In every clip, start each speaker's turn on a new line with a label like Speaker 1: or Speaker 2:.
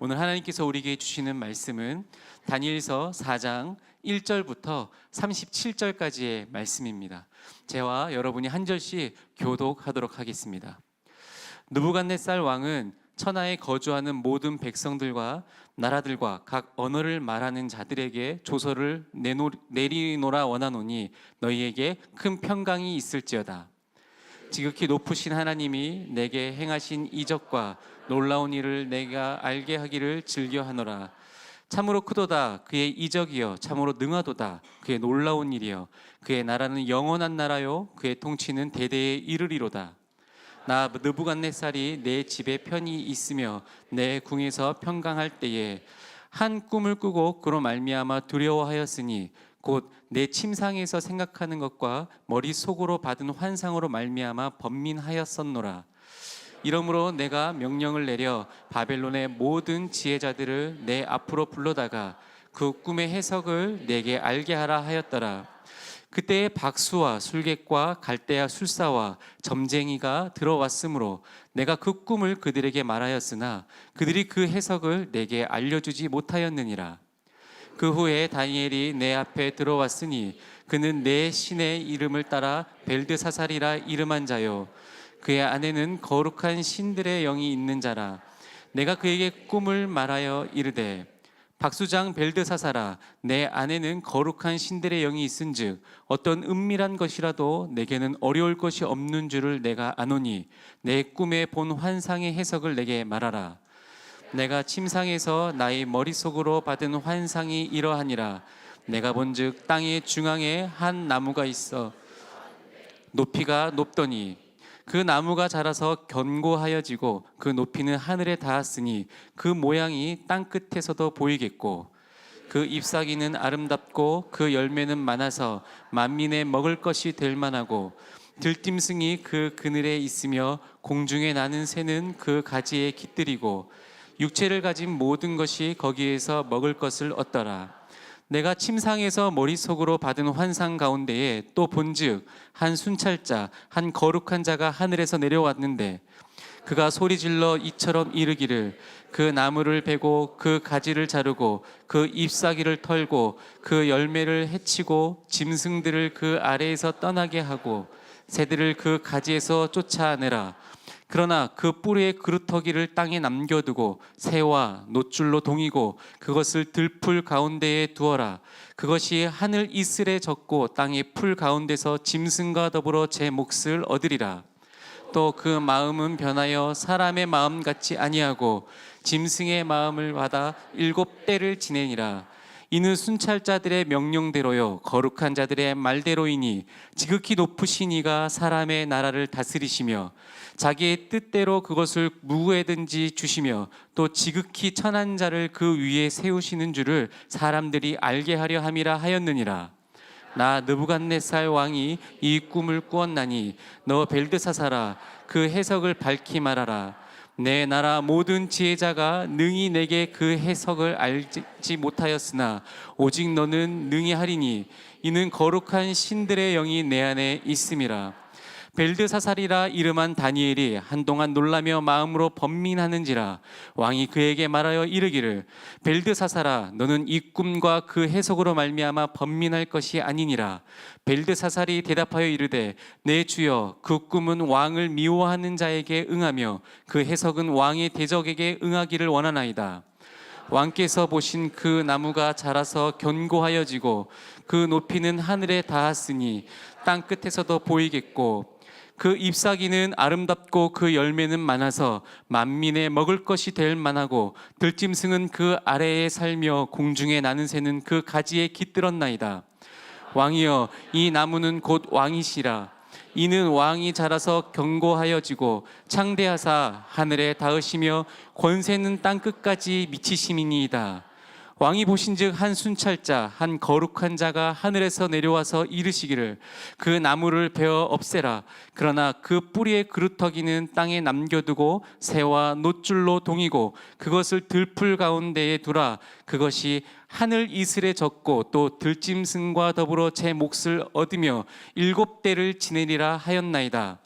Speaker 1: 오늘 하나님께서 우리에게 주시는 말씀은 다니엘서 4장 1절부터 37절까지의 말씀입니다. 저와 여러분이 한 절씩 교독하도록 하겠습니다. 느부갓네살 왕은 천하에 거주하는 모든 백성들과 나라들과 각 언어를 말하는 자들에게 조서를 내리노라 원하노니 너희에게 큰 평강이 있을지어다. 지극히 높으신 하나님이 내게 행하신 이적과 놀라운 일을 내가 알게 하기를 즐겨하노라. 참으로 크도다 그의 이적이여, 참으로 능하도다 그의 놀라운 일이여. 그의 나라는 영원한 나라요, 그의 통치는 대대에 이르리로다. 나 느부갓네살이 내 집에 편히 있으며 내 궁에서 평강할 때에 한 꿈을 꾸고 그로 말미암아 두려워하였으니 곧 내 침상에서 생각하는 것과 머릿속으로 받은 환상으로 말미암아 번민하였었노라. 이러므로 내가 명령을 내려 바벨론의 모든 지혜자들을 내 앞으로 불러다가 그 꿈의 해석을 내게 알게 하라 하였더라. 그때에 박수와 술객과 갈대아 술사와 점쟁이가 들어왔으므로 내가 그 꿈을 그들에게 말하였으나 그들이 그 해석을 내게 알려주지 못하였느니라. 그 후에 다니엘이 내 앞에 들어왔으니 그는 내 신의 이름을 따라 벨드사살이라 이름한 자요, 그의 안에는 거룩한 신들의 영이 있는 자라. 내가 그에게 꿈을 말하여 이르되 박수장 벨드사살아, 내 안에는 거룩한 신들의 영이 있은즉 어떤 은밀한 것이라도 내게는 어려울 것이 없는 줄을 내가 아노니 내 꿈에 본 환상의 해석을 내게 말하라. 내가 침상에서 나의 머릿속으로 받은 환상이 이러하니라. 내가 본즉 땅의 중앙에 한 나무가 있어 높이가 높더니 그 나무가 자라서 견고하여지고 그 높이는 하늘에 닿았으니 그 모양이 땅 끝에서도 보이겠고 그 잎사귀는 아름답고 그 열매는 많아서 만민에 먹을 것이 될 만하고 들짐승이 그 그늘에 있으며 공중에 나는 새는 그 가지에 깃들이고 육체를 가진 모든 것이 거기에서 먹을 것을 얻더라. 내가 침상에서 머릿속으로 받은 환상 가운데에 또 본즉 한 순찰자, 한 거룩한 자가 하늘에서 내려왔는데 그가 소리질러 이처럼 이르기를 그 나무를 베고 그 가지를 자르고 그 잎사귀를 털고 그 열매를 해치고 짐승들을 그 아래에서 떠나게 하고 새들을 그 가지에서 쫓아내라. 그러나 그 뿌리의 그루터기를 땅에 남겨두고 새와 놋줄로 동이고 그것을 들풀 가운데에 두어라. 그것이 하늘 이슬에 젖고 땅의 풀 가운데서 짐승과 더불어 제 몫을 얻으리라. 또 그 마음은 변하여 사람의 마음 같지 아니하고 짐승의 마음을 받아 7때를 지내니라. 이는 순찰자들의 명령대로요 거룩한 자들의 말대로이니 지극히 높으신 이가 사람의 나라를 다스리시며 자기의 뜻대로 그것을 누구에든지 주시며 또 지극히 천한 자를 그 위에 세우시는 줄을 사람들이 알게 하려 함이라 하였느니라. 나 느부갓네살 왕이 이 꿈을 꾸었나니 너 벨드사살아, 그 해석을 밝히 말하라. 내 나라 모든 지혜자가 능히 내게 그 해석을 알지 못하였으나 오직 너는 능히 하리니 이는 거룩한 신들의 영이 내 안에 있음이라. 벨드사살이라 이름한 다니엘이 한동안 놀라며 마음으로 번민하는지라. 왕이 그에게 말하여 이르기를 벨드사살아, 너는 이 꿈과 그 해석으로 말미암아 번민할 것이 아니니라. 벨드사살이 대답하여 이르되 내 주여, 그 꿈은 왕을 미워하는 자에게 응하며 그 해석은 왕의 대적에게 응하기를 원하나이다. 왕께서 보신 그 나무가 자라서 견고하여지고 그 높이는 하늘에 닿았으니 땅 끝에서도 보이겠고 그 잎사귀는 아름답고 그 열매는 많아서 만민에 먹을 것이 될 만하고 들짐승은 그 아래에 살며 공중에 나는 새는 그 가지에 깃들었나이다. 왕이여, 이 나무는 곧 왕이시라. 이는 왕이 자라서 견고하여지고 창대하사 하늘에 닿으시며 권세는 땅 끝까지 미치심이니이다. 왕이 보신즉 한 순찰자, 한 거룩한 자가 하늘에서 내려와서 이르시기를 그 나무를 베어 없애라. 그러나 그 뿌리의 그루터기는 땅에 남겨두고 새와 놋줄로 동이고 그것을 들풀 가운데에 두라. 그것이 하늘 이슬에 젖고 또 들짐승과 더불어 제 몫을 얻으며 7때를 지내리라 하였나이다.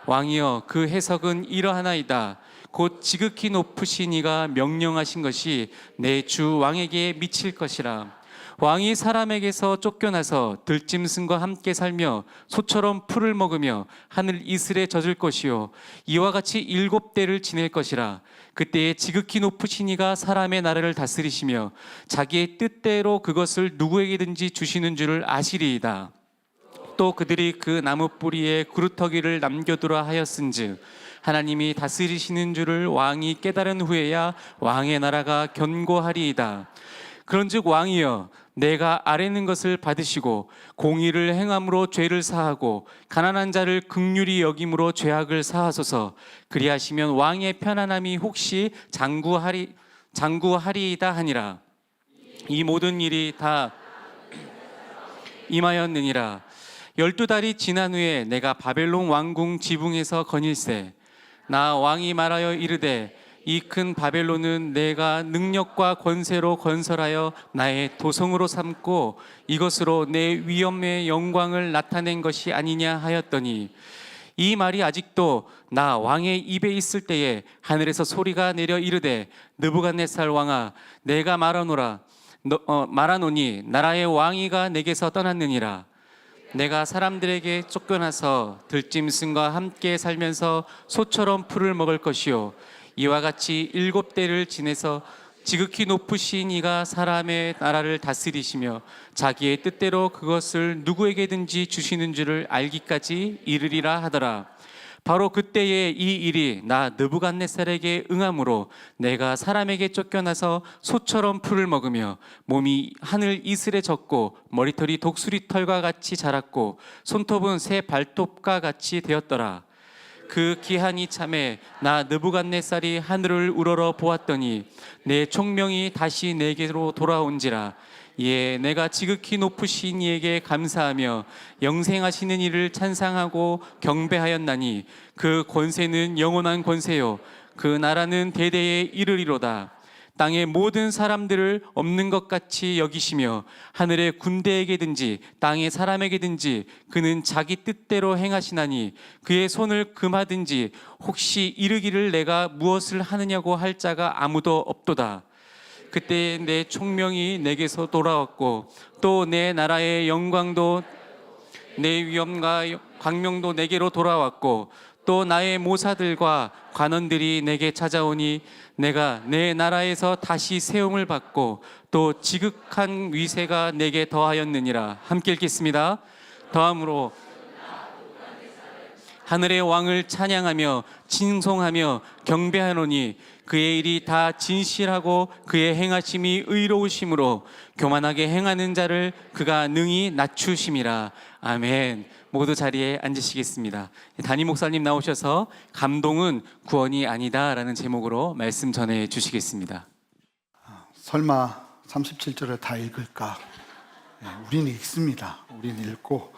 Speaker 1: 왕이여, 그 해석은 이러하나이다. 곧 지극히 높으신 이가 명령하신 것이 내 주 왕에게 미칠 것이라. 왕이 사람에게서 쫓겨나서 들짐승과 함께 살며 소처럼 풀을 먹으며 하늘 이슬에 젖을 것이요 이와 같이 7대를 지낼 것이라. 그때에 지극히 높으신 이가 사람의 나라를 다스리시며 자기의 뜻대로 그것을 누구에게든지 주시는 줄을 아시리이다. 또 그들이 그 나무 뿌리에 구루터기를 남겨두라 하였은즉 하나님이 다스리시는 줄을 왕이 깨달은 후에야 왕의 나라가 견고하리이다. 그런즉 왕이여, 내가 아뢰는 것을 받으시고 공의를 행함으로 죄를 사하고 가난한 자를 긍휼히 여김으로 죄악을 사하소서. 그리하시면 왕의 편안함이 혹시 장구하리이다 하니라. 이 모든 일이 다 임하였느니라. 12달이 지난 후에 내가 바벨론 왕궁 지붕에서 거닐세. 나 왕이 말하여 이르되 이 큰 바벨론은 내가 능력과 권세로 건설하여 나의 도성으로 삼고 이것으로 내 위엄의 영광을 나타낸 것이 아니냐 하였더니 이 말이 아직도 나 왕의 입에 있을 때에 하늘에서 소리가 내려 이르되 느부갓네살 왕아, 내가 말하노니 나라의 왕위가 내게서 떠났느니라. 내가 사람들에게 쫓겨나서 들짐승과 함께 살면서 소처럼 풀을 먹을 것이요 이와 같이 7대를 지내서 지극히 높으신 이가 사람의 나라를 다스리시며 자기의 뜻대로 그것을 누구에게든지 주시는 줄을 알기까지 이르리라 하더라. 바로 그때에 이 일이 나 느부갓네살에게 응함으로 내가 사람에게 쫓겨나서 소처럼 풀을 먹으며 몸이 하늘 이슬에 젖고 머리털이 독수리털과 같이 자랐고 손톱은 새 발톱과 같이 되었더라. 그 기한이 참에 나 느부갓네살이 하늘을 우러러 보았더니 내 총명이 다시 내게로 돌아온지라. 예, 내가 지극히 높으신 이에게 감사하며 영생하시는 이를 찬상하고 경배하였나니 그 권세는 영원한 권세요 그 나라는 대대에 이르리로다. 땅의 모든 사람들을 없는 것 같이 여기시며 하늘의 군대에게든지 땅의 사람에게든지 그는 자기 뜻대로 행하시나니 그의 손을 금하든지 혹시 이르기를 내가 무엇을 하느냐고 할 자가 아무도 없도다. 그때 내 총명이 내게서 돌아왔고 또 내 나라의 영광도 내 위엄과 광명도 내게로 돌아왔고 또 나의 모사들과 관원들이 내게 찾아오니 내가 내 나라에서 다시 세움을 받고 또 지극한 위세가 내게 더하였느니라. 함께 읽겠습니다. 더함으로 하늘의 왕을 찬양하며 칭송하며 경배하노니 그의 일이 다 진실하고 그의 행하심이 의로우심으로 교만하게 행하는 자를 그가 능히 낮추심이라. 아멘. 모두 자리에 앉으시겠습니다. 담임 목사님 나오셔서 감동은 구원이 아니다라는 제목으로 말씀 전해 주시겠습니다.
Speaker 2: 설마 37절을 다 읽을까? 우리는 읽습니다. 우리는 읽고,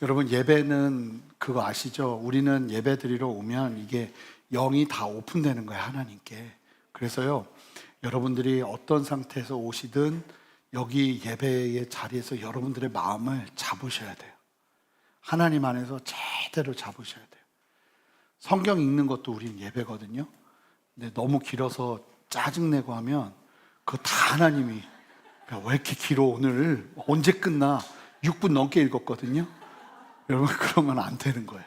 Speaker 2: 여러분 예배는 그거 아시죠? 우리는 예배 드리러 오면 이게 영이 다 오픈되는 거예요, 하나님께. 그래서요, 여러분들이 어떤 상태에서 오시든 여기 예배의 자리에서 여러분들의 마음을 잡으셔야 돼요. 하나님 안에서 제대로 잡으셔야 돼요. 성경 읽는 것도 우리는 예배거든요. 근데 너무 길어서 짜증내고 하면 그거 다 하나님이 왜 이렇게 길어, 오늘 언제 끝나? 6분 넘게 읽었거든요. 여러분, 그러면 안 되는 거예요.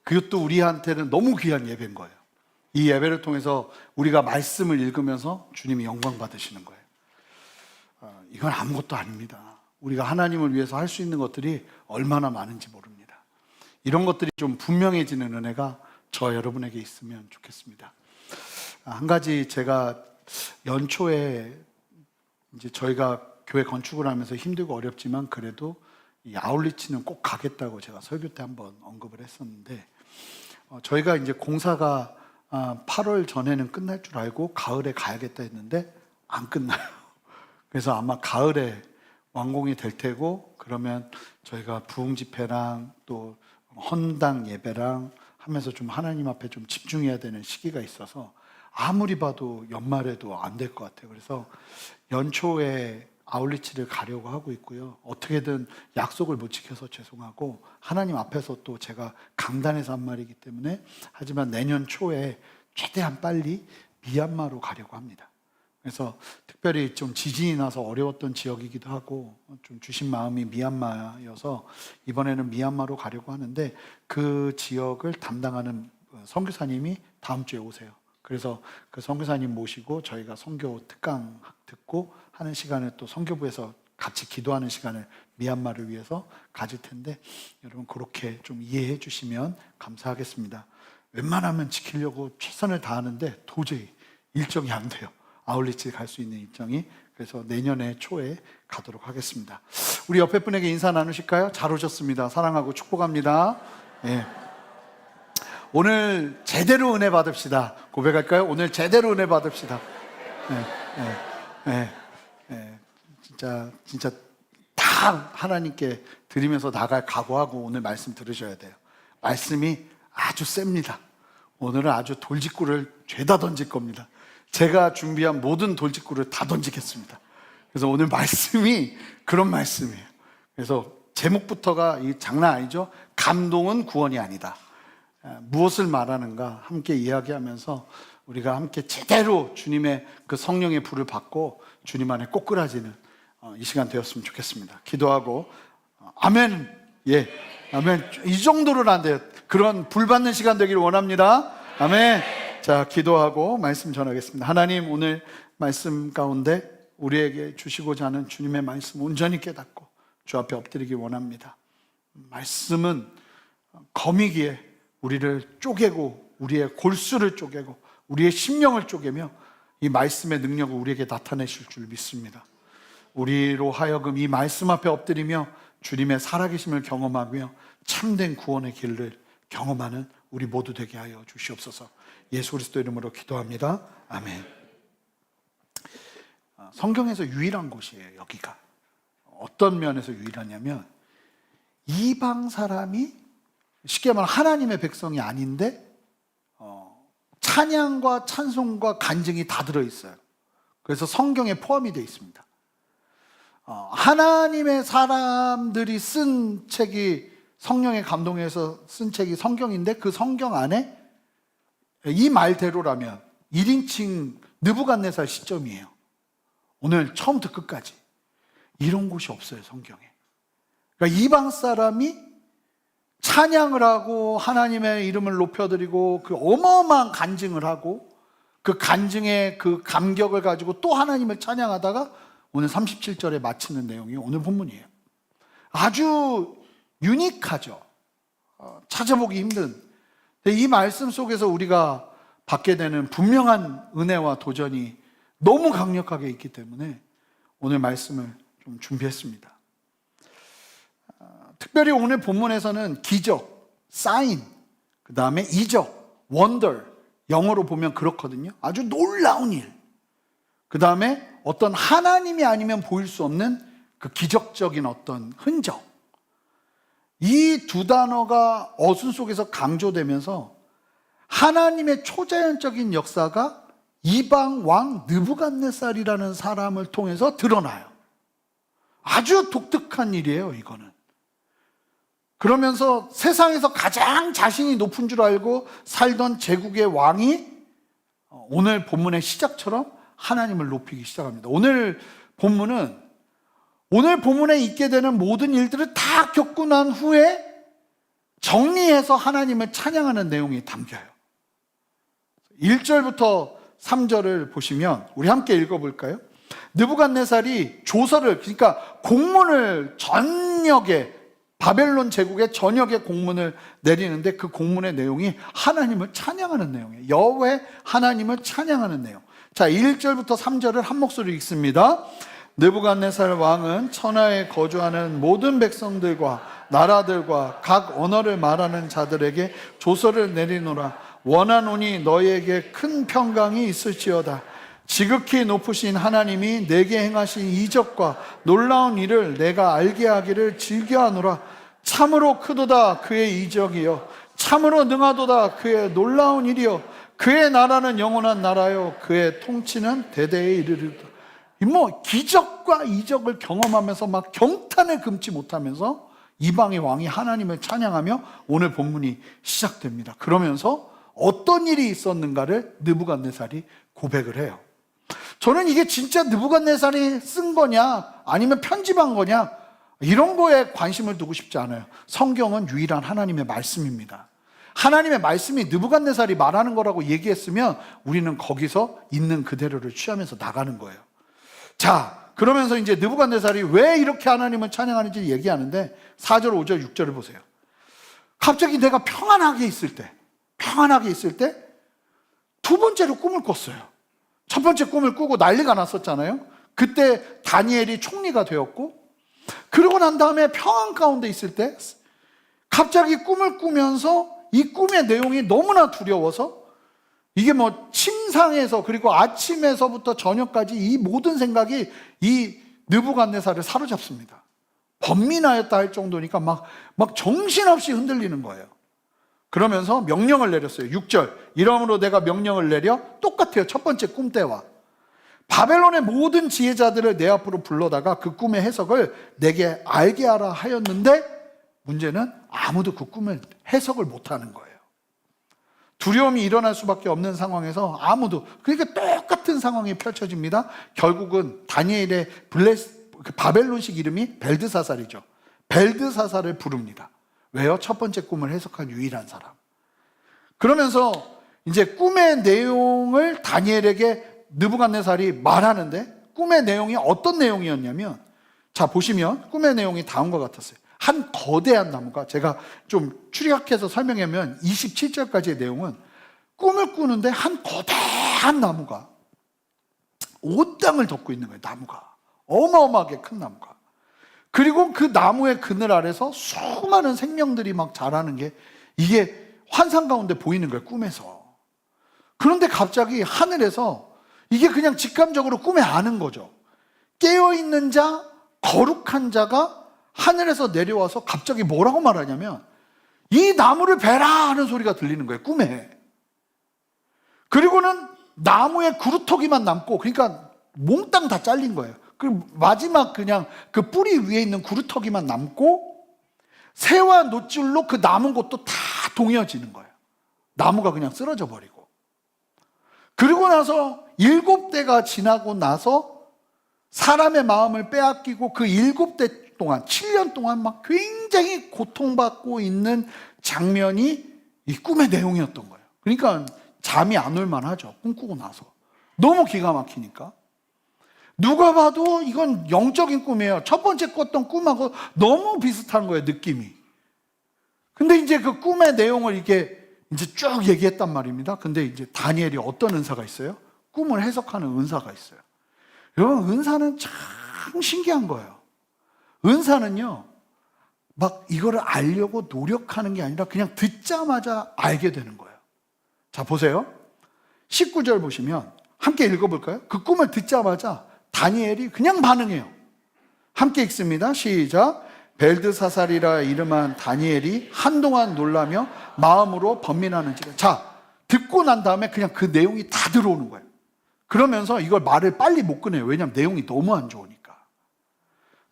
Speaker 2: 그것도 우리한테는 너무 귀한 예배인 거예요. 이 예배를 통해서 우리가 말씀을 읽으면서 주님이 영광 받으시는 거예요. 이건 아무것도 아닙니다. 우리가 하나님을 위해서 할 수 있는 것들이 얼마나 많은지 모릅니다. 이런 것들이 좀 분명해지는 은혜가 저 여러분에게 있으면 좋겠습니다. 한 가지, 제가 연초에 이제 저희가 교회 건축을 하면서 힘들고 어렵지만 그래도 이 아울리치는 꼭 가겠다고 제가 설교 때 한번 언급을 했었는데, 저희가 이제 공사가 8월 전에는 끝날 줄 알고 가을에 가야겠다 했는데 안 끝나요. 그래서 아마 가을에 완공이 될 테고, 그러면 저희가 부흥 집회랑 또 헌당 예배랑 하면서 좀 하나님 앞에 좀 집중해야 되는 시기가 있어서 아무리 봐도 연말에도 안 될 것 같아요. 그래서 연초에 아울리치를 가려고 하고 있고요. 어떻게든 약속을 못 지켜서 죄송하고, 하나님 앞에서 또 제가 강단에서 한 말이기 때문에, 하지만 내년 초에 최대한 빨리 미얀마로 가려고 합니다. 그래서 특별히 좀 지진이 나서 어려웠던 지역이기도 하고 좀 주신 마음이 미얀마여서 이번에는 미얀마로 가려고 하는데, 그 지역을 담당하는 선교사님이 다음 주에 오세요. 그래서 그 선교사님 모시고 저희가 선교 특강 듣고 하는 시간을, 또 선교부에서 같이 기도하는 시간을 미얀마를 위해서 가질 텐데, 여러분 그렇게 좀 이해해 주시면 감사하겠습니다. 웬만하면 지키려고 최선을 다하는데 도저히 일정이 안 돼요. 아울리치 갈 수 있는 일정이. 그래서 내년에 초에 가도록 하겠습니다. 우리 옆에 분에게 인사 나누실까요? 잘 오셨습니다. 사랑하고 축복합니다. 예. 오늘 제대로 은혜 받읍시다. 고백할까요? 오늘 제대로 은혜 받읍시다. 진짜 다 하나님께 드리면서 나갈 각오하고 오늘 말씀 들으셔야 돼요. 말씀이 아주 셉니다. 오늘은 아주 돌직구를 죄다 던질 겁니다. 제가 준비한 모든 돌직구를 다 던지겠습니다. 그래서 오늘 말씀이 그런 말씀이에요. 그래서 제목부터가 이 장난 아니죠? 감동은 구원이 아니다. 무엇을 말하는가 함께 이야기하면서 우리가 함께 제대로 주님의 그 성령의 불을 받고 주님 안에 꼬꾸라지는 이 시간 되었으면 좋겠습니다. 기도하고 아멘. 예, 아멘. 이 정도로는 안 돼요. 그런 불 받는 시간 되기를 원합니다. 아멘. 자, 기도하고 말씀 전하겠습니다. 하나님, 오늘 말씀 가운데 우리에게 주시고자 하는 주님의 말씀 온전히 깨닫고 주 앞에 엎드리기 원합니다. 말씀은 거미기에 우리를 쪼개고 우리의 골수를 쪼개고 우리의 심령을 쪼개며 이 말씀의 능력을 우리에게 나타내실 줄 믿습니다. 우리로 하여금 이 말씀 앞에 엎드리며 주님의 살아계심을 경험하며 참된 구원의 길을 경험하는 우리 모두 되게 하여 주시옵소서. 예수 그리스도 이름으로 기도합니다. 아멘. 성경에서 유일한 곳이에요. 여기가 어떤 면에서 유일하냐면, 이방 사람이 쉽게 말하면 하나님의 백성이 아닌데 찬양과 찬송과 간증이 다 들어있어요. 그래서 성경에 포함이 되어 있습니다. 하나님의 사람들이 쓴 책이, 성령의 감동에서 쓴 책이 성경인데, 그 성경 안에 이 말대로라면 1인칭 느부갓네살 시점이에요. 오늘 처음부터 끝까지 이런 곳이 없어요, 성경에. 그러니까 이방 사람이 찬양을 하고 하나님의 이름을 높여드리고 그 어마어마한 간증을 하고 그 간증의 그 감격을 가지고 또 하나님을 찬양하다가 오늘 37절에 마치는 내용이 오늘 본문이에요. 아주 유니크하죠. 찾아보기 힘든. 이 말씀 속에서 우리가 받게 되는 분명한 은혜와 도전이 너무 강력하게 있기 때문에 오늘 말씀을 좀 준비했습니다. 특별히 오늘 본문에서는 기적, 사인, 그 다음에 이적, 원더, 영어로 보면 그렇거든요. 아주 놀라운 일. 그 다음에 어떤 하나님이 아니면 보일 수 없는 그 기적적인 어떤 흔적. 이 두 단어가 어순 속에서 강조되면서 하나님의 초자연적인 역사가 이방 왕 느부갓네살이라는 사람을 통해서 드러나요. 아주 독특한 일이에요, 이거는. 그러면서 세상에서 가장 자신이 높은 줄 알고 살던 제국의 왕이 오늘 본문의 시작처럼 하나님을 높이기 시작합니다. 오늘 본문에 있게 되는 모든 일들을 다 겪고 난 후에 정리해서 하나님을 찬양하는 내용이 담겨요. 1절부터 3절을 보시면 우리 함께 읽어볼까요? 느부갓네살이 조서를, 그러니까 공문을 전역에, 바벨론 제국의 전역에 공문을 내리는데 그 공문의 내용이 하나님을 찬양하는 내용이에요. 여호와 하나님을 찬양하는 내용. 자, 1절부터 3절을 한 목소리 읽습니다. 느부갓네살 왕은 천하에 거주하는 모든 백성들과 나라들과 각 언어를 말하는 자들에게 조서를 내리노라. 원하노니 너희에게 큰 평강이 있을지어다. 지극히 높으신 하나님이 내게 행하신 이적과 놀라운 일을 내가 알게 하기를 즐겨하노라. 참으로 크도다 그의 이적이요, 참으로 능하도다 그의 놀라운 일이요, 그의 나라는 영원한 나라요, 그의 통치는 대대에 이르리로다. 기적과 이적을 경험하면서 막 경탄을 금치 못하면서 이방의 왕이 하나님을 찬양하며 오늘 본문이 시작됩니다. 그러면서 어떤 일이 있었는가를 느부갓네살이 고백을 해요. 저는 이게 진짜 느부갓네살이 쓴 거냐 아니면 편집한 거냐 이런 거에 관심을 두고 싶지 않아요. 성경은 유일한 하나님의 말씀입니다. 하나님의 말씀이 느부갓네살이 말하는 거라고 얘기했으면 우리는 거기서 있는 그대로를 취하면서 나가는 거예요. 자, 그러면서 이제 느부갓네살이 왜 이렇게 하나님을 찬양하는지 얘기하는데 4절, 5절, 6절을 보세요. 갑자기 내가 평안하게 있을 때 두 번째로 꿈을 꿨어요. 첫 번째 꿈을 꾸고 난리가 났었잖아요. 그때 다니엘이 총리가 되었고, 그러고 난 다음에 평안 가운데 있을 때 갑자기 꿈을 꾸면서 이 꿈의 내용이 너무나 두려워서 이게 뭐 침상에서 그리고 아침에서부터 저녁까지 이 모든 생각이 이 느부갓네살을 사로잡습니다. 번민하였다 할 정도니까 막 정신없이 흔들리는 거예요. 그러면서 명령을 내렸어요. 6절, 이러므로 내가 명령을 내려, 똑같아요. 첫 번째 꿈 때와 바벨론의 모든 지혜자들을 내 앞으로 불러다가 그 꿈의 해석을 내게 알게 하라 하였는데, 문제는 아무도 그 꿈을 해석을 못하는 거예요. 두려움이 일어날 수밖에 없는 상황에서 아무도, 그러니까 똑같은 상황이 펼쳐집니다. 결국은 다니엘의 바벨론식 이름이 벨드사살이죠. 벨드사살을 부릅니다. 왜요? 첫 번째 꿈을 해석한 유일한 사람. 그러면서 이제 꿈의 내용을 다니엘에게 느부갓네살이 말하는데, 꿈의 내용이 어떤 내용이었냐면, 자 보시면 꿈의 내용이 다음과 같았어요. 한 거대한 나무가, 제가 좀 추리학해서 설명하면 27절까지의 내용은 꿈을 꾸는데 한 거대한 나무가 온 땅을 덮고 있는 거예요. 나무가 어마어마하게 큰 나무가. 그리고 그 나무의 그늘 아래서 수많은 생명들이 막 자라는 게 이게 환상 가운데 보이는 거예요. 꿈에서. 그런데 갑자기 하늘에서 이게 그냥 직감적으로 꿈에 아는 거죠. 깨어있는 자, 거룩한 자가 하늘에서 내려와서 갑자기 뭐라고 말하냐면, 이 나무를 베라 하는 소리가 들리는 거예요. 꿈에. 그리고는 나무의 구루터기만 남고, 그러니까 몽땅 다 잘린 거예요. 그 마지막 그냥 그 뿌리 위에 있는 구루터기만 남고, 새와 노줄로 그 남은 곳도 다 동여지는 거예요. 나무가 그냥 쓰러져 버리고. 그리고 나서 7대가 지나고 나서 사람의 마음을 빼앗기고, 그 7대 동안 7년 동안 막 굉장히 고통받고 있는 장면이 이 꿈의 내용이었던 거예요. 그러니까 잠이 안 올 만하죠. 꿈꾸고 나서 너무 기가 막히니까. 누가 봐도 이건 영적인 꿈이에요. 첫 번째 꿨던 꿈하고 너무 비슷한 거예요, 느낌이. 근데 이제 그 꿈의 내용을 이게 이제 쭉 얘기했단 말입니다. 근데 이제 다니엘이 어떤 은사가 있어요? 꿈을 해석하는 은사가 있어요. 여러분, 은사는 참 신기한 거예요. 은사는요, 막 이거를 알려고 노력하는 게 아니라 그냥 듣자마자 알게 되는 거예요. 자, 보세요. 19절 보시면 함께 읽어볼까요? 그 꿈을 듣자마자 다니엘이 그냥 반응해요. 함께 읽습니다. 시작. 벨드사살이라 이름한 다니엘이 한동안 놀라며 마음으로 번민하는지라. 자, 듣고 난 다음에 그냥 그 내용이 다 들어오는 거예요. 그러면서 이걸 말을 빨리 못 꺼내요. 왜냐하면 내용이 너무 안 좋으니까.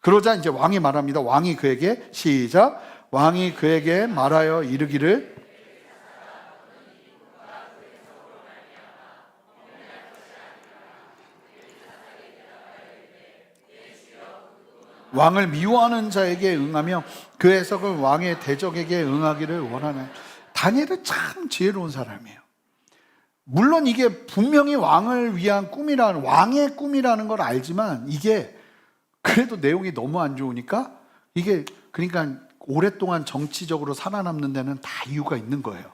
Speaker 2: 그러자 이제 왕이 말합니다. 왕이 그에게, 시작. 왕이 그에게 말하여 이르기를, 왕을 미워하는 자에게 응하며 그 해석을 왕의 대적에게 응하기를 원하는. 다니엘은 참 지혜로운 사람이에요. 물론 이게 분명히 왕을 위한 꿈이라는, 왕의 꿈이라는 걸 알지만 이게 그래도 내용이 너무 안 좋으니까, 이게 그러니까 오랫동안 정치적으로 살아남는 데는 다 이유가 있는 거예요.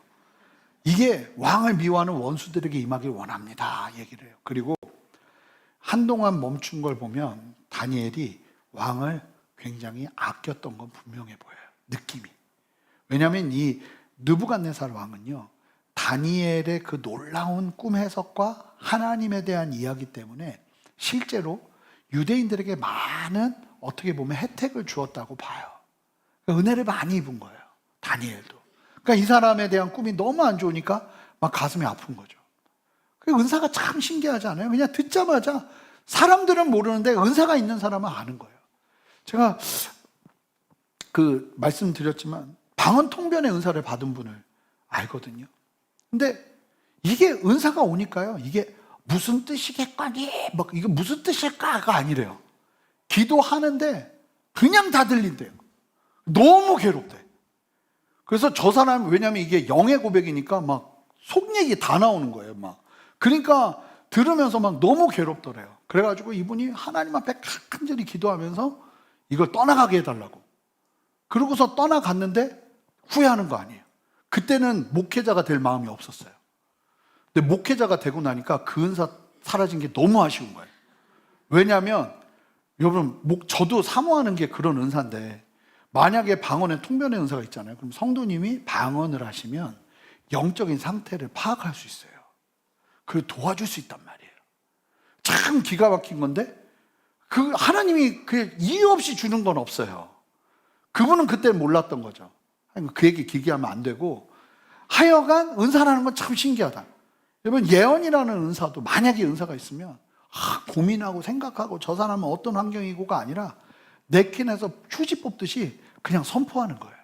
Speaker 2: 이게 왕을 미워하는 원수들에게 임하길 원합니다 얘기를 해요. 그리고 한동안 멈춘 걸 보면 다니엘이 왕을 굉장히 아꼈던 건 분명해 보여요, 느낌이. 왜냐하면 이 느부갓네살 왕은요, 다니엘의 그 놀라운 꿈 해석과 하나님에 대한 이야기 때문에 실제로 유대인들에게 많은, 어떻게 보면 혜택을 주었다고 봐요. 은혜를 많이 입은 거예요, 다니엘도. 그러니까 이 사람에 대한 꿈이 너무 안 좋으니까 막 가슴이 아픈 거죠. 그 은사가 참 신기하지 않아요? 그냥 듣자마자, 사람들은 모르는데 은사가 있는 사람은 아는 거예요. 제가 말씀드렸지만 방언 통변의 은사를 받은 분을 알거든요. 근데 이게 은사가 오니까요. 이게 무슨 뜻이겠거니? 막 이게 무슨 뜻일까가 아니래요. 기도하는데 그냥 다 들린대요. 너무 괴롭대. 그래서 저 사람, 왜냐면 이게 영의 고백이니까 막 속 얘기 다 나오는 거예요. 막. 그러니까 들으면서 막 너무 괴롭더래요. 그래가지고 이분이 하나님 앞에 간절히 기도하면서 이걸 떠나가게 해달라고. 그러고서 떠나갔는데 후회하는 거 아니에요. 그때는 목회자가 될 마음이 없었어요. 근데 목회자가 되고 나니까 그 은사 사라진 게 너무 아쉬운 거예요. 왜냐하면 여러분, 저도 사모하는 게 그런 은사인데, 만약에 방언에 통변의 은사가 있잖아요. 그럼 성도님이 방언을 하시면 영적인 상태를 파악할 수 있어요. 그걸 도와줄 수 있단 말이에요. 참 기가 막힌 건데, 그 하나님이 그 이유 없이 주는 건 없어요. 그분은 그때 몰랐던 거죠. 그 얘기 길게 하면 안 되고, 하여간 은사라는 건 참 신기하다. 여러분, 예언이라는 은사도 만약에 은사가 있으면 고민하고 생각하고 저 사람은 어떤 환경이고가 아니라 냅킨에서 휴지 뽑듯이 그냥 선포하는 거예요.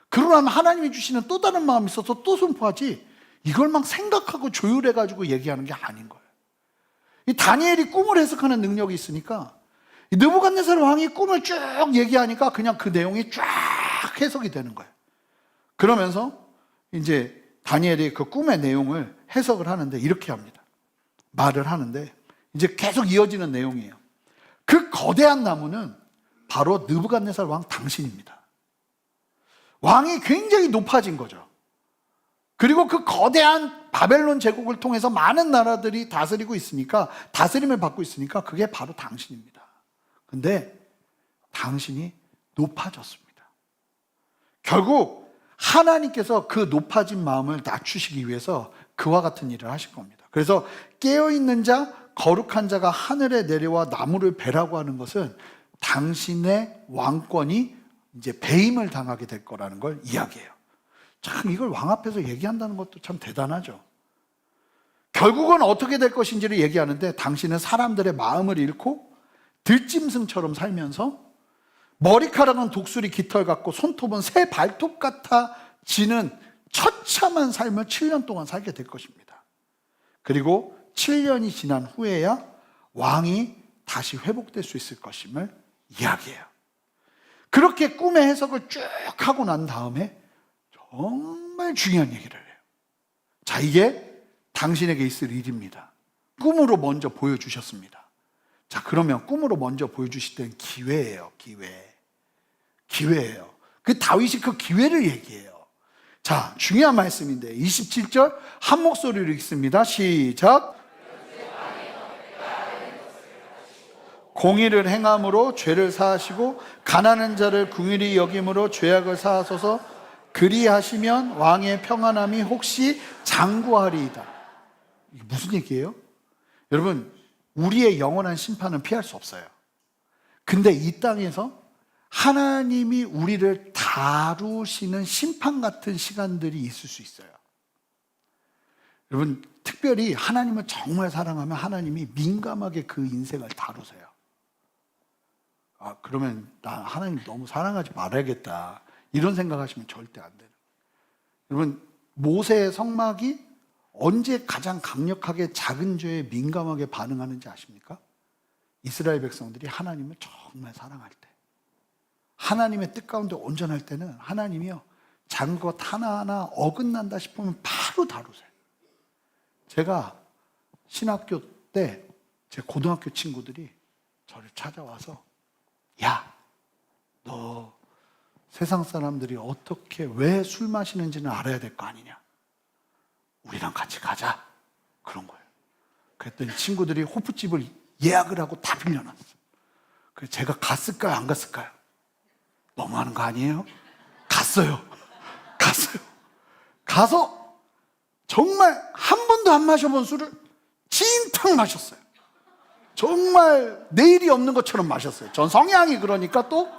Speaker 2: 그러면 하나님이 주시는 또 다른 마음이 있어서 또 선포하지, 이걸 막 생각하고 조율해가지고 얘기하는 게 아닌 거예요. 이 다니엘이 꿈을 해석하는 능력이 있으니까, 이 느부갓네살 왕이 꿈을 쭉 얘기하니까 그냥 그 내용이 쫙 해석이 되는 거예요. 그러면서 이제 다니엘이 그 꿈의 내용을 해석을 하는데 이렇게 합니다. 말을 하는데 이제 계속 이어지는 내용이에요. 그 거대한 나무는 바로 느부갓네살 왕 당신입니다. 왕이 굉장히 높아진 거죠. 그리고 그 거대한 바벨론 제국을 통해서 많은 나라들이 다스리고 있으니까, 다스림을 받고 있으니까 그게 바로 당신입니다. 근데 당신이 높아졌습니다. 결국 하나님께서 그 높아진 마음을 낮추시기 위해서 그와 같은 일을 하실 겁니다. 그래서 깨어있는 자, 거룩한 자가 하늘에 내려와 나무를 베라고 하는 것은 당신의 왕권이 이제 배임을 당하게 될 거라는 걸 이야기해요. 참 이걸 왕 앞에서 얘기한다는 것도 참 대단하죠. 결국은 어떻게 될 것인지를 얘기하는데, 당신은 사람들의 마음을 잃고 들짐승처럼 살면서 머리카락은 독수리 깃털 같고 손톱은 새 발톱 같아지는 처참한 삶을 7년 동안 살게 될 것입니다. 그리고 7년이 지난 후에야 왕이 다시 회복될 수 있을 것임을 이야기해요. 그렇게 꿈의 해석을 쭉 하고 난 다음에 정말 중요한 얘기를 해요. 자, 이게 당신에게 있을 일입니다. 꿈으로 먼저 보여주셨습니다. 자, 그러면 꿈으로 먼저 보여주실 때는 기회예요. 기회예요. 그 다윗이 그 기회를 얘기해요. 자, 중요한 말씀인데 27절 한 목소리로 읽습니다. 시작. 공의를 행함으로 죄를 사하시고 가난한 자를 긍휼히 여김으로 죄악을 사하소서. 그리하시면 왕의 평안함이 혹시 장구하리이다. 이게 무슨 얘기예요? 여러분, 우리의 영원한 심판은 피할 수 없어요. 근데 이 땅에서 하나님이 우리를 다루시는 심판 같은 시간들이 있을 수 있어요. 여러분, 특별히 하나님을 정말 사랑하면 하나님이 민감하게 그 인생을 다루세요. 아, 그러면 나 하나님 너무 사랑하지 말아야겠다, 이런 생각하시면 절대 안 돼요. 여러분, 모세의 성막이 언제 가장 강력하게 작은 죄에 민감하게 반응하는지 아십니까? 이스라엘 백성들이 하나님을 정말 사랑할 때, 하나님의 뜻 가운데 온전할 때는 하나님이요, 작은 것 하나하나 어긋난다 싶으면 바로 다루세요. 제가 신학교 때 제 고등학교 친구들이 저를 찾아와서, 야, 너 세상 사람들이 어떻게 왜 술 마시는지는 알아야 될 거 아니냐, 우리랑 같이 가자, 그런 거예요. 그랬더니 친구들이 호프집을 예약을 하고 다 빌려놨어요. 그래서 제가 갔을까요, 안 갔을까요? 너무하는 거 아니에요? 갔어요. 가서 정말 한 번도 안 마셔본 술을 진탕 마셨어요. 정말 내일이 없는 것처럼 마셨어요. 전 성향이 그러니까 또,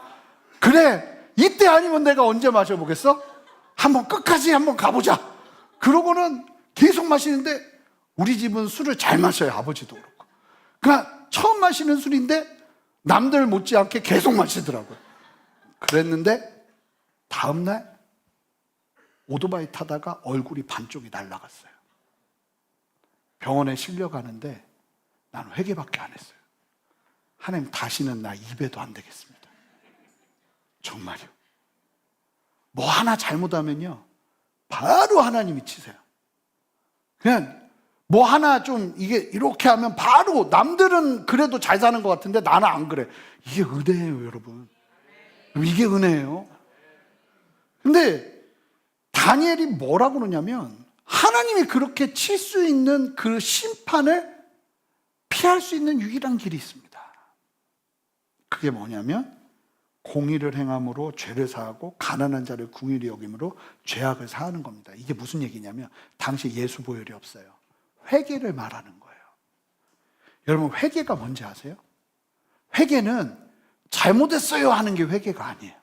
Speaker 2: 그래, 이때 아니면 내가 언제 마셔보겠어? 한번 끝까지 한번 가보자. 그러고는 계속 마시는데, 우리 집은 술을 잘 마셔요. 아버지도 그렇고. 그러니까 처음 마시는 술인데 남들 못지않게 계속 마시더라고요. 그랬는데 다음날 오토바이 타다가 얼굴이 반쪽이 날아갔어요. 병원에 실려가는데 난 회개밖에 안 했어요. 하나님 다시는 나 입에도 안 되겠습니다. 정말요. 뭐 하나 잘못하면요 바로 하나님이 치세요. 그냥 뭐 하나 좀 이게 이렇게 하면 바로, 남들은 그래도 잘 사는 것 같은데 나는 안 그래. 이게 은혜예요, 여러분. 이게 은혜예요. 근데 다니엘이 뭐라고 그러냐면, 하나님이 그렇게 칠 수 있는 그 심판을 피할 수 있는 유일한 길이 있습니다. 그게 뭐냐면 공의를 행함으로 죄를 사하고 가난한 자를 궁휼히 여김으로 죄악을 사하는 겁니다. 이게 무슨 얘기냐면 당시 예수 보혈이 없어요. 회개를 말하는 거예요. 여러분, 회개가 뭔지 아세요? 회개는 잘못했어요 하는 게 회개가 아니에요.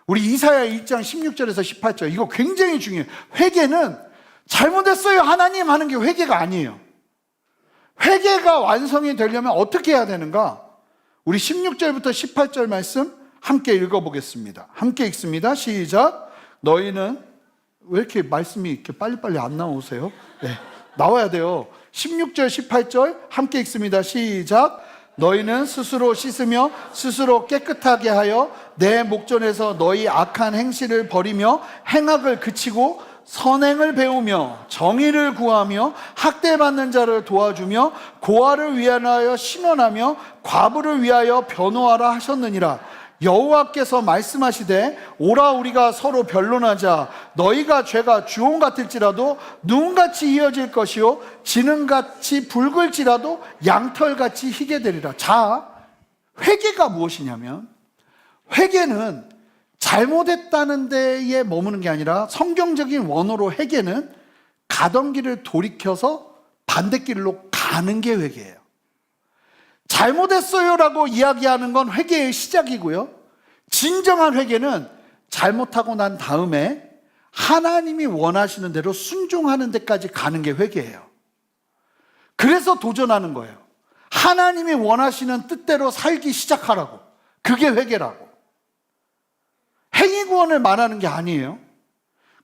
Speaker 2: 우리 이사야 1장 16절에서 18절, 이거 굉장히 중요해요. 회개는 잘못했어요 하나님 하는 게 회개가 아니에요. 회개가 완성이 되려면 어떻게 해야 되는가? 우리 16절부터 18절 말씀 함께 읽어보겠습니다. 함께 읽습니다. 시작. 너희는, 왜 이렇게 말씀이 이렇게 빨리빨리 안 나오세요? 네, 나와야 돼요. 16절 18절 함께 읽습니다. 시작. 너희는 스스로 씻으며 스스로 깨끗하게 하여 내 목전에서 너희 악한 행실을 버리며 행악을 그치고 선행을 배우며 정의를 구하며 학대받는 자를 도와주며 고아를 위하여 신원하며 과부를 위하여 변호하라 하셨느니라. 여호와께서 말씀하시되 오라 우리가 서로 변론하자. 너희가 죄가 주홍 같을지라도 눈같이 이어질 것이요 지능같이 붉을지라도 양털같이 희게 되리라. 자, 회개가 무엇이냐면, 회개는 잘못했다는 데에 머무는 게 아니라 성경적인 원어로 회개는 가던 길을 돌이켜서 반대길로 가는 게 회개예요. 잘못했어요라고 이야기하는 건 회개의 시작이고요, 진정한 회개는 잘못하고 난 다음에 하나님이 원하시는 대로 순종하는 데까지 가는 게 회개예요. 그래서 도전하는 거예요. 하나님이 원하시는 뜻대로 살기 시작하라고. 그게 회개라고. 행위구원을 말하는 게 아니에요.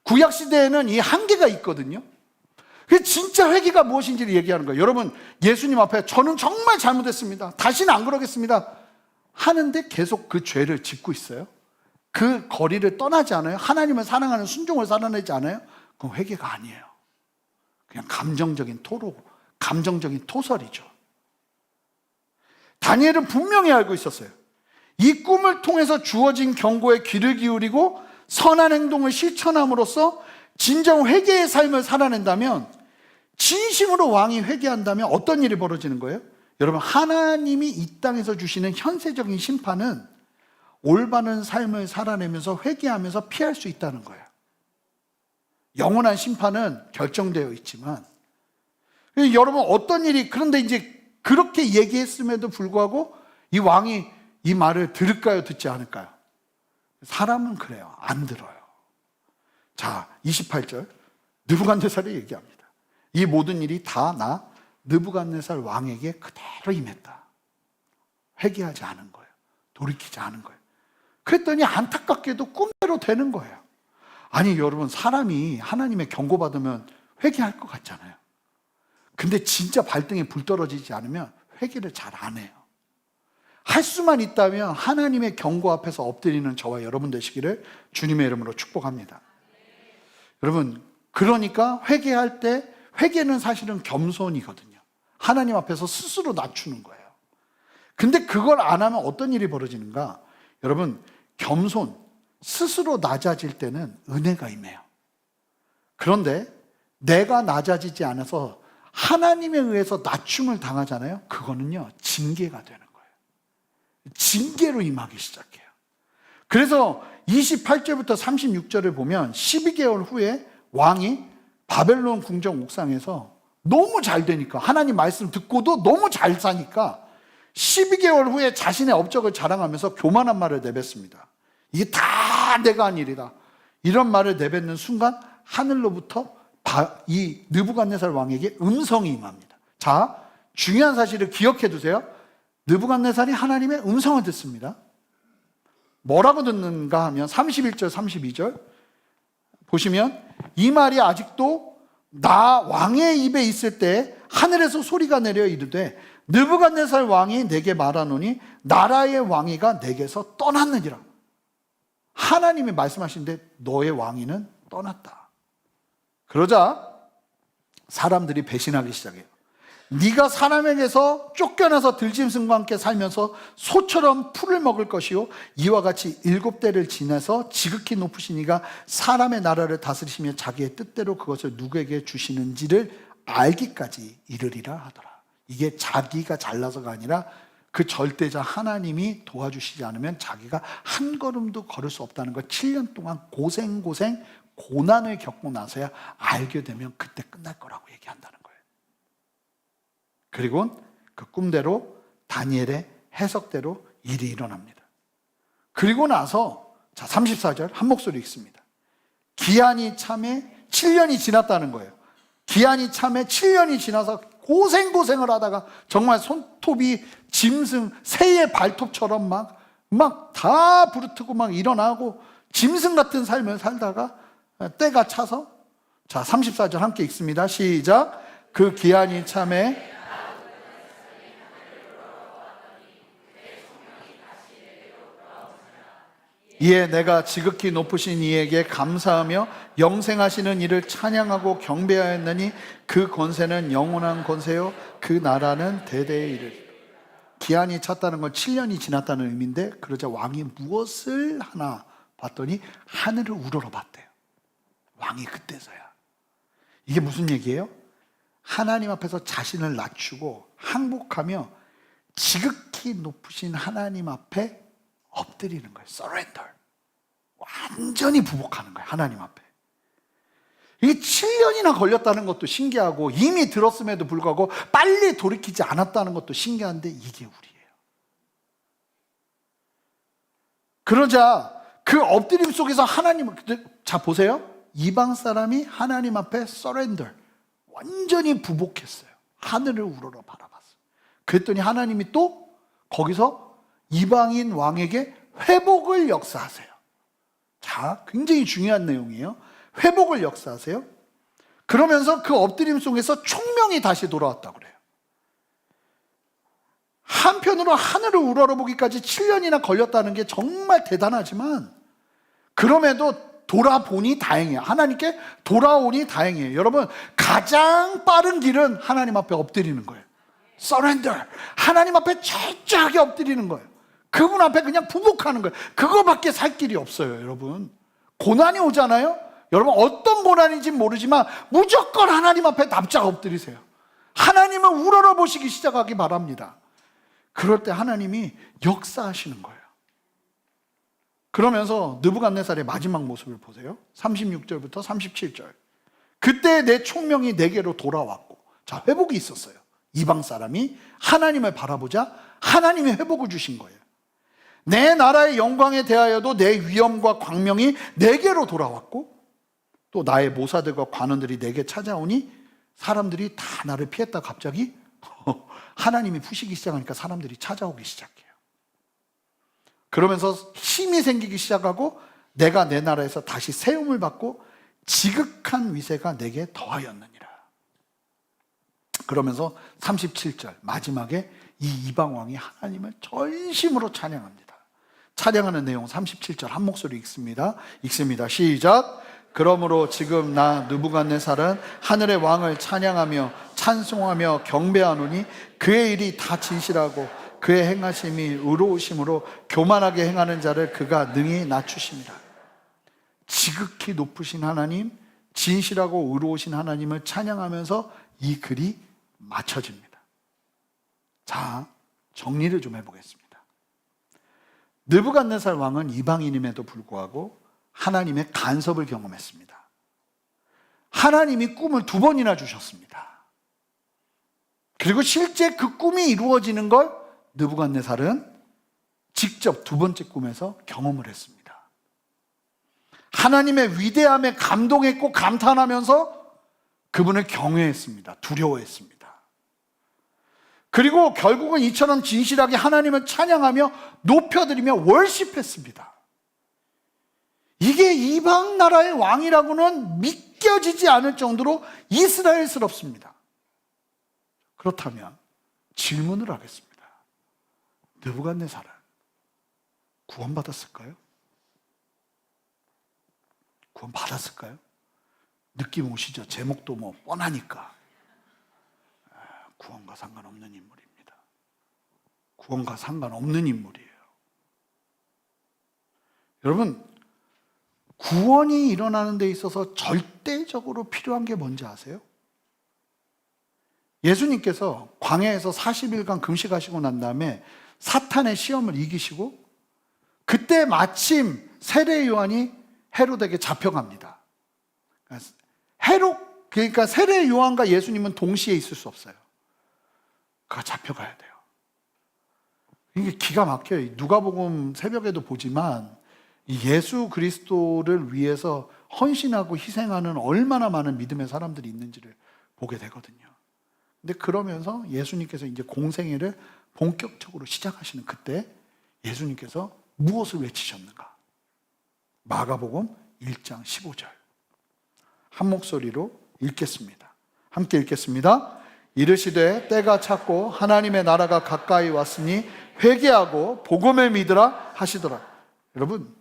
Speaker 2: 구약시대에는 이 한계가 있거든요. 그래서 진짜 회개가 무엇인지를 얘기하는 거예요. 여러분, 예수님 앞에 저는 정말 잘못했습니다, 다시는 안 그러겠습니다 하는데 계속 그 죄를 짓고 있어요. 그 거리를 떠나지 않아요. 하나님을 사랑하는 순종을 살아내지 않아요. 그건 회개가 아니에요. 그냥 감정적인 토로, 감정적인 토설이죠. 다니엘은 분명히 알고 있었어요. 이 꿈을 통해서 주어진 경고에 귀를 기울이고 선한 행동을 실천함으로써 진정 회개의 삶을 살아낸다면, 진심으로 왕이 회개한다면 어떤 일이 벌어지는 거예요? 여러분, 하나님이 이 땅에서 주시는 현세적인 심판은 올바른 삶을 살아내면서 회개하면서 피할 수 있다는 거예요. 영원한 심판은 결정되어 있지만, 여러분, 어떤 일이, 그런데 이제 그렇게 얘기했음에도 불구하고 이 왕이 이 말을 들을까요, 듣지 않을까요? 사람은 그래요. 안 들어요. 자, 28절 느부갓네살이 얘기합니다. 이 모든 일이 다 나 느부갓네살 왕에게 그대로 임했다. 회개하지 않은 거예요. 돌이키지 않은 거예요. 그랬더니 안타깝게도 꿈대로 되는 거예요. 아니, 여러분, 사람이 하나님의 경고받으면 회개할 것 같잖아요. 근데 진짜 발등에 불 떨어지지 않으면 회개를 잘 안 해요. 할 수만 있다면 하나님의 경고 앞에서 엎드리는 저와 여러분 되시기를 주님의 이름으로 축복합니다. 여러분, 그러니까 회개할 때, 회개는 사실은 겸손이거든요. 하나님 앞에서 스스로 낮추는 거예요. 근데 그걸 안 하면 어떤 일이 벌어지는가? 여러분, 겸손, 스스로 낮아질 때는 은혜가 임해요. 그런데 내가 낮아지지 않아서 하나님에 의해서 낮춤을 당하잖아요. 그거는요, 징계가 되는 거예요. 징계로 임하기 시작해요. 그래서 28절부터 36절을 보면 12개월 후에 왕이 바벨론 궁정 옥상에서 너무 잘 되니까, 하나님 말씀 듣고도 너무 잘 사니까 12개월 후에 자신의 업적을 자랑하면서 교만한 말을 내뱉습니다. 이게 다 내가 한 일이다. 이런 말을 내뱉는 순간 하늘로부터 이 느부갓네살 왕에게 음성이 임합니다. 자, 중요한 사실을 기억해 두세요. 느부갓네살이 하나님의 음성을 듣습니다. 뭐라고 듣는가 하면 31절 32절 보시면, 이 말이 아직도 나 왕의 입에 있을 때 하늘에서 소리가 내려 이르되 느부갓네살 왕이 내게 말하노니 나라의 왕위가 내게서 떠났느니라. 하나님이 말씀하시는데 너의 왕위는 떠났다. 그러자 사람들이 배신하기 시작해요. 네가 사람에게서 쫓겨나서 들짐승과 함께 살면서 소처럼 풀을 먹을 것이요 이와 같이 7대를 지나서 지극히 높으신 이가 사람의 나라를 다스리시며 자기의 뜻대로 그것을 누구에게 주시는지를 알기까지 이르리라 하더라. 이게 자기가 잘나서가 아니라 그 절대자 하나님이 도와주시지 않으면 자기가 한 걸음도 걸을 수 없다는 걸 7년 동안 고난을 겪고 나서야 알게 되면 그때 끝날 거라고 얘기한다는 거예요. 그리고 그 꿈대로 다니엘의 해석대로 일이 일어납니다. 그리고 나서 자 34절 한 목소리 읽습니다. 기한이 참에 7년이 지났다는 거예요. 기한이 참에 7년이 지나서 고생을 하다가 정말 손톱이 짐승 새의 발톱처럼 막 다 부르트고 막 일어나고 짐승 같은 삶을 살다가 때가 차서 자 34절 함께 읽습니다. 시작. 그 기한이 참에 이에 내가 지극히 높으신 이에게 감사하며 영생하시는 이를 찬양하고 경배하였느니 그 권세는 영원한 권세요 그 나라는 대대에 이르리라. 기한이 찼다는 건 7년이 지났다는 의미인데 그러자 왕이 무엇을 하나 봤더니 하늘을 우러러봤대요. 왕이 그때서야. 이게 무슨 얘기예요? 하나님 앞에서 자신을 낮추고 항복하며 지극히 높으신 하나님 앞에 엎드리는 거예요. surrender. 완전히 부복하는 거예요. 하나님 앞에. 이게 7년이나 걸렸다는 것도 신기하고 이미 들었음에도 불구하고 빨리 돌이키지 않았다는 것도 신기한데 이게 우리예요. 그러자 그 엎드림 속에서 하나님, 자 보세요. 이방 사람이 하나님 앞에 surrender. 완전히 부복했어요. 하늘을 우러러 바라봤어요. 그랬더니 하나님이 또 거기서 이방인 왕에게 회복을 역사하세요. 자, 굉장히 중요한 내용이에요. 회복을 역사하세요. 그러면서 그 엎드림 속에서 총명이 다시 돌아왔다고 그래요. 한편으로 하늘을 우러러보기까지 7년이나 걸렸다는 게 정말 대단하지만 그럼에도 돌아보니 다행이에요. 하나님께 돌아오니 다행이에요. 여러분, 가장 빠른 길은 하나님 앞에 엎드리는 거예요. surrender. 하나님 앞에 철저하게 엎드리는 거예요. 그분 앞에 그냥 부복하는 거예요. 그거밖에 살 길이 없어요, 여러분. 고난이 오잖아요? 여러분, 어떤 고난인지 모르지만 무조건 하나님 앞에 납작 엎드리세요. 하나님을 우러러 보시기 시작하기 바랍니다. 그럴 때 하나님이 역사하시는 거예요. 그러면서 느부갓네살의 마지막 모습을 보세요. 36절부터 37절. 그때 내 총명이 내게로 돌아왔고, 자, 회복이 있었어요. 이방 사람이 하나님을 바라보자 하나님이 회복을 주신 거예요. 내 나라의 영광에 대하여도 내 위엄과 광명이 내게로 돌아왔고 또 나의 모사들과 관원들이 내게 찾아오니 사람들이 다 나를 피했다 갑자기 하나님이 푸시기 시작하니까 사람들이 찾아오기 시작해요. 그러면서 힘이 생기기 시작하고 내가 내 나라에서 다시 세움을 받고 지극한 위세가 내게 더하였느니라. 그러면서 37절 마지막에 이 이방왕이 하나님을 전심으로 찬양합니다. 찬양하는 내용 37절 한 목소리 읽습니다. 시작. 그러므로 지금 나 느부갓네살은 하늘의 왕을 찬양하며 찬송하며 경배하노니 그의 일이 다 진실하고 그의 행하심이 의로우심으로 교만하게 행하는 자를 그가 능히 낮추심이라. 지극히 높으신 하나님, 진실하고 의로우신 하나님을 찬양하면서 이 글이 맞춰집니다. 자, 정리를 좀 해보겠습니다. 느부갓네살 왕은 이방인임에도 불구하고 하나님의 간섭을 경험했습니다. 하나님이 꿈을 2번이나 주셨습니다. 그리고 실제 그 꿈이 이루어지는 걸 느부갓네살은 직접 2번째 꿈에서 경험을 했습니다. 하나님의 위대함에 감동했고 감탄하면서 그분을 경외했습니다. 두려워했습니다. 그리고 결국은 이처럼 진실하게 하나님을 찬양하며 높여드리며 월십했습니다. 이게 이방 나라의 왕이라고는 믿겨지지 않을 정도로 이스라엘스럽습니다. 그렇다면 질문을 하겠습니다. 느부갓네살은 구원받았을까요? 구원받았을까요? 느낌 오시죠? 제목도 뭐 뻔하니까. 구원과 상관없는 인물입니다. 구원과 상관없는 인물이에요. 여러분, 구원이 일어나는 데 있어서 절대적으로 필요한 게 뭔지 아세요? 예수님께서 광야에서 40일간 금식하시고 난 다음에 사탄의 시험을 이기시고 그때 마침 세례 요한이 헤롯에게 잡혀갑니다. 그러니까 세례 요한과 예수님은 동시에 있을 수 없어요. 그가 잡혀가야 돼요. 이게 기가 막혀요. 누가복음 새벽에도 보지만 예수 그리스도를 위해서 헌신하고 희생하는 얼마나 많은 믿음의 사람들이 있는지를 보게 되거든요. 근데 그러면서 예수님께서 이제 공생애를 본격적으로 시작하시는 그때 예수님께서 무엇을 외치셨는가? 마가복음 1장 15절. 한 목소리로 읽겠습니다. 함께 읽겠습니다. 이르시되 때가 찼고 하나님의 나라가 가까이 왔으니 회개하고 복음을 믿으라 하시더라. 여러분,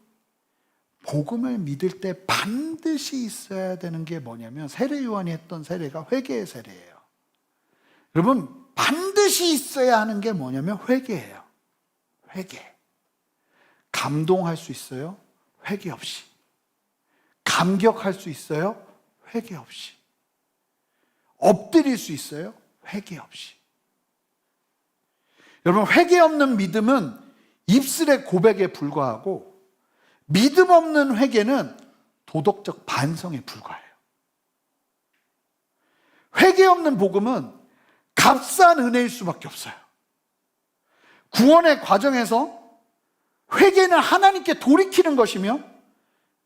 Speaker 2: 복음을 믿을 때 반드시 있어야 되는 게 뭐냐면 세례 요한이 했던 세례가 회개의 세례예요. 여러분, 반드시 있어야 하는 게 뭐냐면 회개예요. 회개. 감동할 수 있어요? 회개 없이. 감격할 수 있어요? 회개 없이. 엎드릴 수 있어요? 회개 없이. 여러분, 회개 없는 믿음은 입술의 고백에 불과하고 믿음 없는 회개는 도덕적 반성에 불과해요. 회개 없는 복음은 값싼 은혜일 수밖에 없어요. 구원의 과정에서 회개는 하나님께 돌이키는 것이며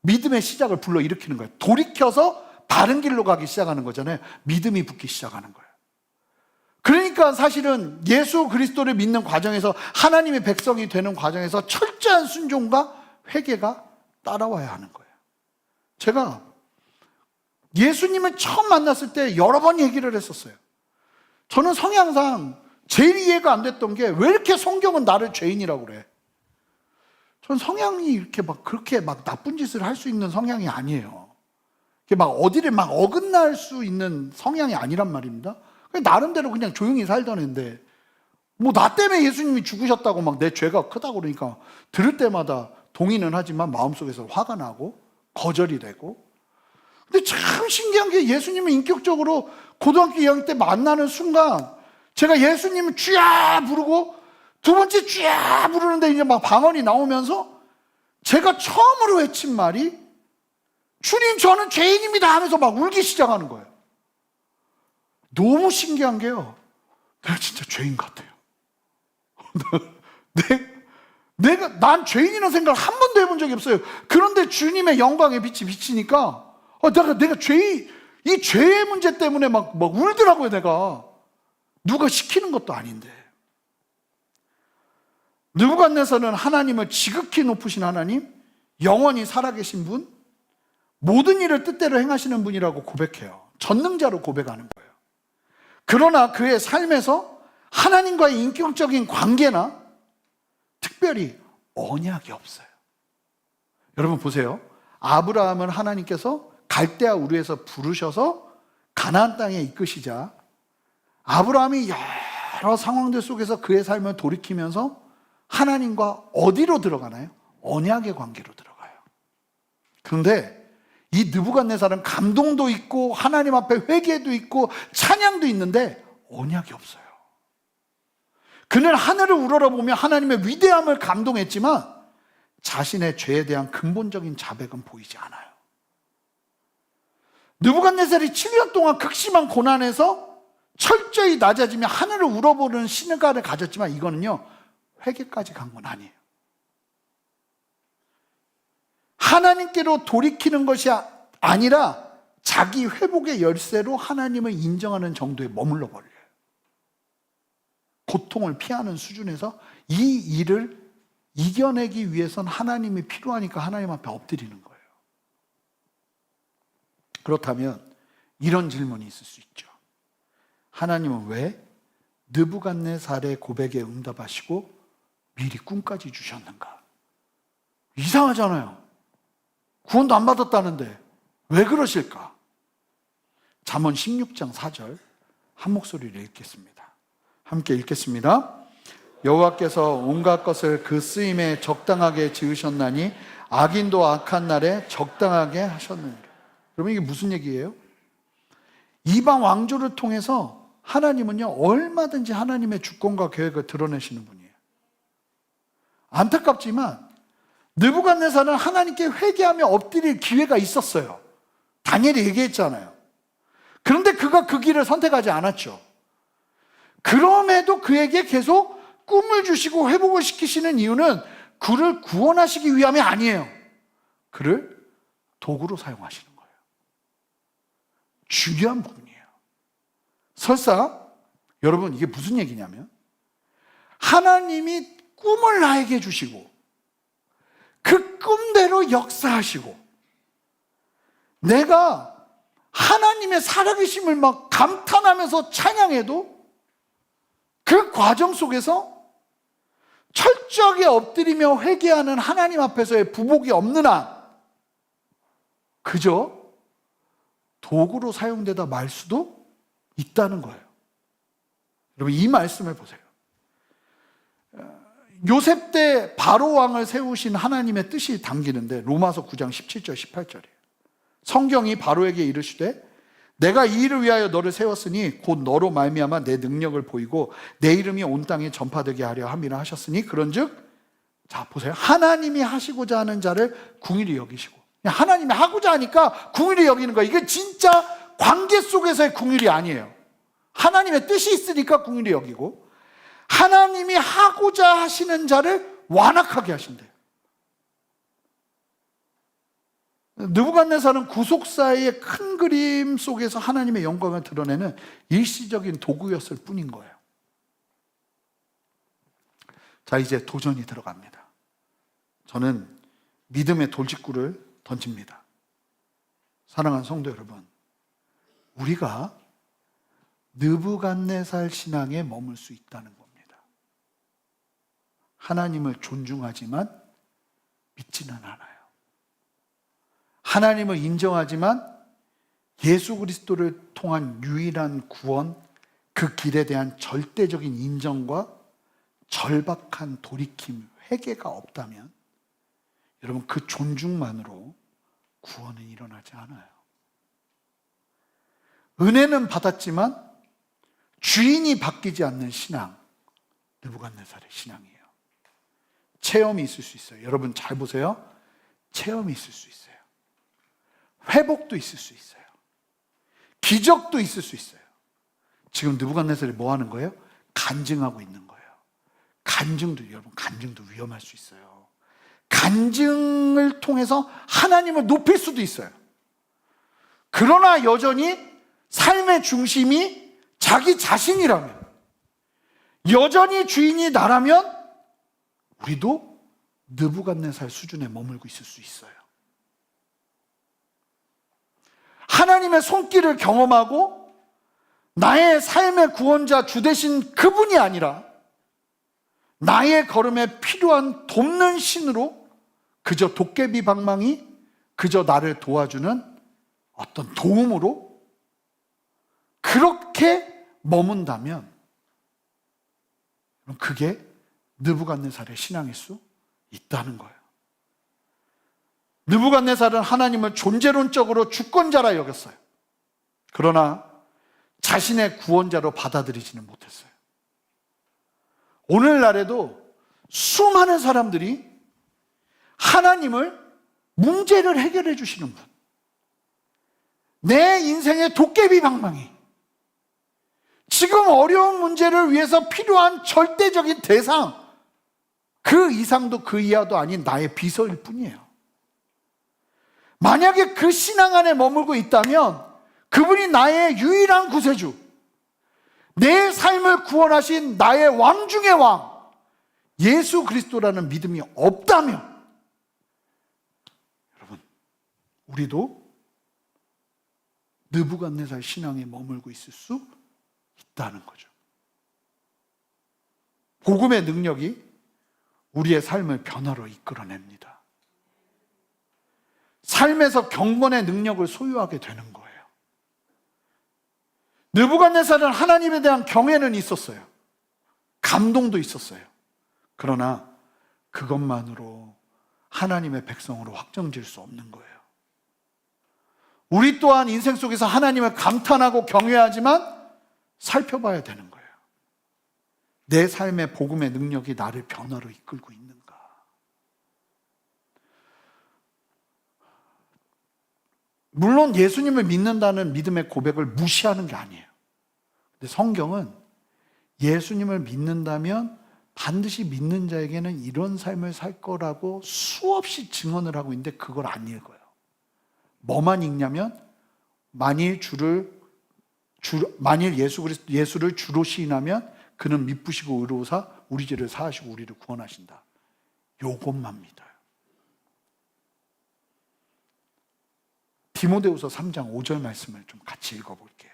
Speaker 2: 믿음의 시작을 불러일으키는 거예요. 돌이켜서 바른 길로 가기 시작하는 거잖아요. 믿음이 붙기 시작하는 거예요. 그러니까 사실은 예수 그리스도를 믿는 과정에서 하나님의 백성이 되는 과정에서 철저한 순종과 회개가 따라와야 하는 거예요. 제가 예수님을 처음 만났을 때 여러 번 얘기를 했었어요. 저는 성향상 제일 이해가 안 됐던 게 왜 이렇게 성경은 나를 죄인이라고 그래? 전 성향이 이렇게 막 그렇게 막 나쁜 짓을 할 수 있는 성향이 아니에요. 막 어디를 막 어긋날 수 있는 성향이 아니란 말입니다. 나름대로 그냥 조용히 살던 애인데 뭐 나 때문에 예수님이 죽으셨다고 막 내 죄가 크다고 그러니까 들을 때마다 동의는 하지만 마음속에서 화가 나고 거절이 되고. 근데 참 신기한 게 예수님을 인격적으로 고등학교 2학년 때 만나는 순간 제가 예수님을 주야 부르고 두 번째 주야 부르는데 이제 막 방언이 나오면서 제가 처음으로 외친 말이 주님 저는 죄인입니다 하면서 막 울기 시작하는 거예요. 너무 신기한 게요. 내가 진짜 죄인 같아요. 난 죄인이라는 생각을 한 번도 해본 적이 없어요. 그런데 주님의 영광의 빛이 비치니까 내가 이 죄의 문제 때문에 막 울더라고요. 내가 누가 시키는 것도 아닌데. 느부갓네살은 하나님을 지극히 높으신 하나님, 영원히 살아계신 분, 모든 일을 뜻대로 행하시는 분이라고 고백해요. 전능자로 고백하는 거예요. 그러나 그의 삶에서 하나님과의 인격적인 관계나 특별히 언약이 없어요. 여러분 보세요. 아브라함을 하나님께서 갈대아 우르에서 부르셔서 가나안 땅에 이끄시자 아브라함이 여러 상황들 속에서 그의 삶을 돌이키면서 하나님과 어디로 들어가나요? 언약의 관계로 들어가요. 그런데 이 느부갓네살은 감동도 있고 하나님 앞에 회개도 있고 찬양도 있는데 언약이 없어요. 그는 하늘을 우러러보며 하나님의 위대함을 감동했지만 자신의 죄에 대한 근본적인 자백은 보이지 않아요. 느부갓네살이 7년 동안 극심한 고난에서 철저히 낮아지며 하늘을 우러보는 신가를 가졌지만 이거는요 회개까지 간 건 아니에요. 하나님께로 돌이키는 것이 아니라 자기 회복의 열쇠로 하나님을 인정하는 정도에 머물러 버려요. 고통을 피하는 수준에서 이 일을 이겨내기 위해선 하나님이 필요하니까 하나님 앞에 엎드리는 거예요. 그렇다면 이런 질문이 있을 수 있죠. 하나님은 왜 느부갓네살의 고백에 응답하시고 미리 꿈까지 주셨는가? 이상하잖아요. 구원도 안 받았다는데 왜 그러실까? 잠언 16장 4절 한 목소리로 읽겠습니다. 함께 읽겠습니다. 여호와께서 온갖 것을 그 쓰임에 적당하게 지으셨나니 악인도 악한 날에 적당하게 하셨느니라. 여러분, 이게 무슨 얘기예요? 이방 왕조를 통해서 하나님은요, 얼마든지 하나님의 주권과 계획을 드러내시는 분이에요. 안타깝지만 느부갓네살은 하나님께 회개하며 엎드릴 기회가 있었어요. 다니엘이 얘기했잖아요. 그런데 그가 그 길을 선택하지 않았죠. 그럼에도 그에게 계속 꿈을 주시고 회복을 시키시는 이유는 그를 구원하시기 위함이 아니에요. 그를 도구로 사용하시는 거예요. 중요한 부분이에요. 설사 여러분, 이게 무슨 얘기냐면 하나님이 꿈을 나에게 주시고 그 꿈대로 역사하시고 내가 하나님의 살아계심을 막 감탄하면서 찬양해도 그 과정 속에서 철저하게 엎드리며 회개하는 하나님 앞에서의 부복이 없는 한 그저 도구로 사용되다 말 수도 있다는 거예요. 여러분, 이 말씀을 보세요. 요셉 때 바로 왕을 세우신 하나님의 뜻이 담기는데 로마서 9장 17절 18절이에요. 성경이 바로에게 이르시되 내가 이 일을 위하여 너를 세웠으니 곧 너로 말미암아 내 능력을 보이고 내 이름이 온 땅에 전파되게 하려 함이라 하셨으니 그런즉 자 보세요. 하나님이 하시고자 하는 자를 궁일이 여기시고 하나님이 하고자 하니까 궁일이 여기는 거예요. 이게 진짜 관계 속에서의 궁일이 아니에요. 하나님의 뜻이 있으니까 궁일이 여기고 하나님이 하고자 하시는 자를 완악하게 하신대요. 느부갓네살은 구속사의 큰 그림 속에서 하나님의 영광을 드러내는 일시적인 도구였을 뿐인 거예요. 자, 이제 도전이 들어갑니다. 저는 믿음의 돌직구를 던집니다. 사랑하는 성도 여러분, 우리가 느부갓네살 신앙에 머물 수 있다는 겁니다. 하나님을 존중하지만 믿지는 않아요. 하나님을 인정하지만 예수 그리스도를 통한 유일한 구원, 그 길에 대한 절대적인 인정과 절박한 돌이킴, 회개가 없다면 여러분, 그 존중만으로 구원은 일어나지 않아요. 은혜는 받았지만 주인이 바뀌지 않는 신앙, 느부갓네살의 신앙이에요. 체험이 있을 수 있어요. 여러분 잘 보세요. 체험이 있을 수 있어요. 회복도 있을 수 있어요. 기적도 있을 수 있어요. 지금 느부갓네살이 뭐 하는 거예요? 간증하고 있는 거예요. 간증도, 여러분, 간증도 위험할 수 있어요. 간증을 통해서 하나님을 높일 수도 있어요. 그러나 여전히 삶의 중심이 자기 자신이라면, 여전히 주인이 나라면 우리도 느부갓네살 수준에 머물고 있을 수 있어요. 하나님의 손길을 경험하고 나의 삶의 구원자 주 되신 그분이 아니라 나의 걸음에 필요한 돕는 신으로 그저 도깨비 방망이, 그저 나를 도와주는 어떤 도움으로 그렇게 머문다면 그게 느부갓네살의 신앙일 수 있다는 거예요. 느부갓네살은 하나님을 존재론적으로 주권자라 여겼어요. 그러나 자신의 구원자로 받아들이지는 못했어요. 오늘날에도 수많은 사람들이 하나님을 문제를 해결해 주시는 분, 내 인생의 도깨비 방망이, 지금 어려운 문제를 위해서 필요한 절대적인 대상, 그 이상도 그 이하도 아닌 나의 비서일 뿐이에요. 만약에 그 신앙 안에 머물고 있다면 그분이 나의 유일한 구세주, 내 삶을 구원하신 나의 왕 중의 왕, 예수 그리스도라는 믿음이 없다면 여러분, 우리도 느부갓네살 신앙에 머물고 있을 수 있다는 거죠. 복음의 능력이 우리의 삶을 변화로 이끌어냅니다. 삶에서 경건의 능력을 소유하게 되는 거예요. 느부갓네살은 하나님에 대한 경외는 있었어요. 감동도 있었어요. 그러나 그것만으로 하나님의 백성으로 확정질 수 없는 거예요. 우리 또한 인생 속에서 하나님을 감탄하고 경외하지만 살펴봐야 되는 거예요. 내 삶의 복음의 능력이 나를 변화로 이끌고 있는가? 물론 예수님을 믿는다는 믿음의 고백을 무시하는 게 아니에요. 근데 성경은 예수님을 믿는다면 반드시 믿는 자에게는 이런 삶을 살 거라고 수없이 증언을 하고 있는데 그걸 안 읽어요. 뭐만 읽냐면 만일 예수를 주로 시인하면 그는 미쁘시고 의로우사 우리 죄를 사하시고 우리를 구원하신다. 요것만 믿어요. 디모데후서 3장 5절 말씀을 좀 같이 읽어볼게요.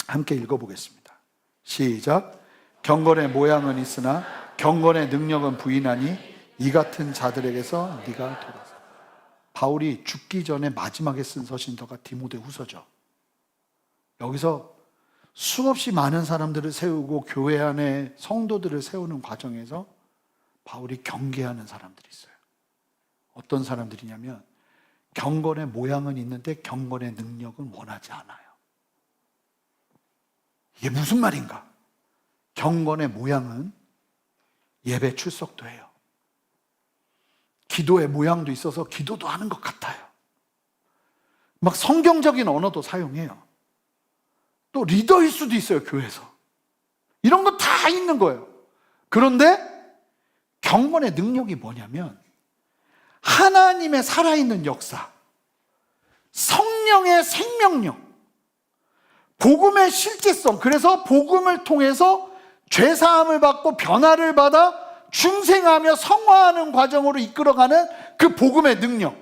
Speaker 2: 함께 읽어보겠습니다. 시작. 경건의 모양은 있으나 경건의 능력은 부인하니 이 같은 자들에게서 네가 돌아서. 바울이 죽기 전에 마지막에 쓴 서신서가 디모데후서죠. 여기서 수없이 많은 사람들을 세우고 교회 안에 성도들을 세우는 과정에서 바울이 경계하는 사람들이 있어요. 어떤 사람들이냐면 경건의 모양은 있는데 경건의 능력은 원하지 않아요. 이게 무슨 말인가? 경건의 모양은 예배 출석도 해요. 기도의 모양도 있어서 기도도 하는 것 같아요. 막 성경적인 언어도 사용해요. 또 리더일 수도 있어요, 교회에서. 이런 거 다 있는 거예요. 그런데 경건의 능력이 뭐냐면 하나님의 살아있는 역사, 성령의 생명력, 복음의 실제성, 그래서 복음을 통해서 죄사함을 받고 변화를 받아 중생하며 성화하는 과정으로 이끌어가는 그 복음의 능력,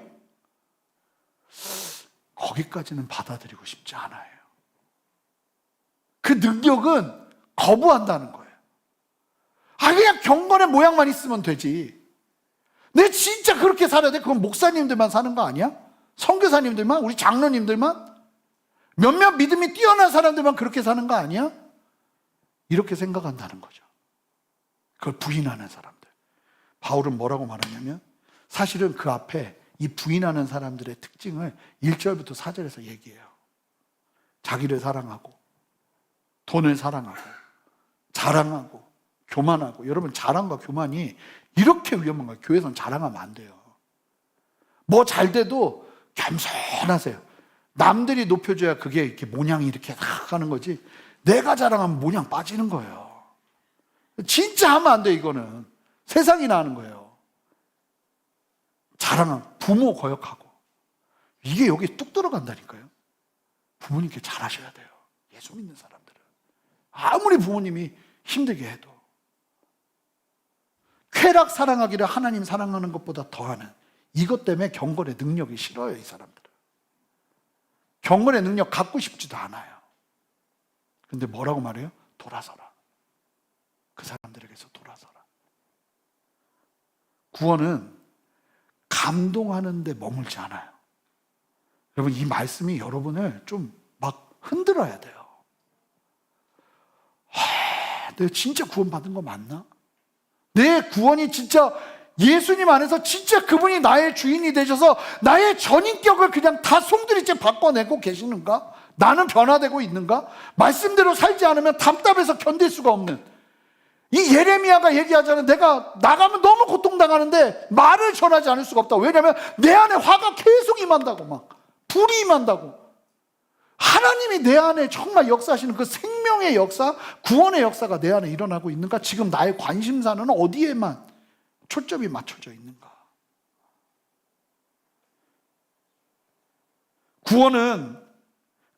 Speaker 2: 거기까지는 받아들이고 싶지 않아요. 그 능력은 거부한다는 거예요. 그냥 경건의 모양만 있으면 되지. 내 진짜 그렇게 살아야 돼? 그건 목사님들만 사는 거 아니야? 선교사님들만? 우리 장로님들만? 몇몇 믿음이 뛰어난 사람들만 그렇게 사는 거 아니야? 이렇게 생각한다는 거죠. 그걸 부인하는 사람들. 바울은 뭐라고 말하냐면 사실은 그 앞에 이 부인하는 사람들의 특징을 1절부터 4절에서 얘기해요. 자기를 사랑하고 돈을 사랑하고 자랑하고 교만하고. 여러분, 자랑과 교만이 이렇게 위험한 거예요. 교회에서는 자랑하면 안 돼요. 뭐 잘 돼도 겸손하세요. 남들이 높여줘야 그게 이렇게 모양이 이렇게 탁 하는 거지, 내가 자랑하면 모양 빠지는 거예요. 진짜 하면 안 돼. 이거는 세상이나 하는 거예요. 자랑하면 부모 거역하고. 이게 여기 뚝 들어간다니까요. 부모님께 잘하셔야 돼요. 예수 믿는 사람들은 아무리 부모님이 힘들게 해도 쾌락 사랑하기를 하나님 사랑하는 것보다 더하는, 이것 때문에 경건의 능력이 싫어요. 이 사람들은 경건의 능력 갖고 싶지도 않아요. 근데 뭐라고 말해요? 돌아서라. 그 사람들에게서 돌아서라. 구원은 감동하는 데 머물지 않아요. 여러분, 이 말씀이 여러분을 좀 막 흔들어야 돼요. 내가 진짜 구원받은 거 맞나? 내 구원이 진짜 예수님 안에서 진짜 그분이 나의 주인이 되셔서 나의 전인격을 그냥 다 송두리째 바꿔내고 계시는가? 나는 변화되고 있는가? 말씀대로 살지 않으면 답답해서 견딜 수가 없는, 이 예레미야가 얘기하잖아요. 내가 나가면 너무 고통당하는데 말을 전하지 않을 수가 없다. 왜냐하면 내 안에 화가 계속 임한다고, 막 불이 임한다고. 하나님이 내 안에 정말 역사하시는 그 생명의 역사, 구원의 역사가 내 안에 일어나고 있는가? 지금 나의 관심사는 어디에만 초점이 맞춰져 있는가? 구원은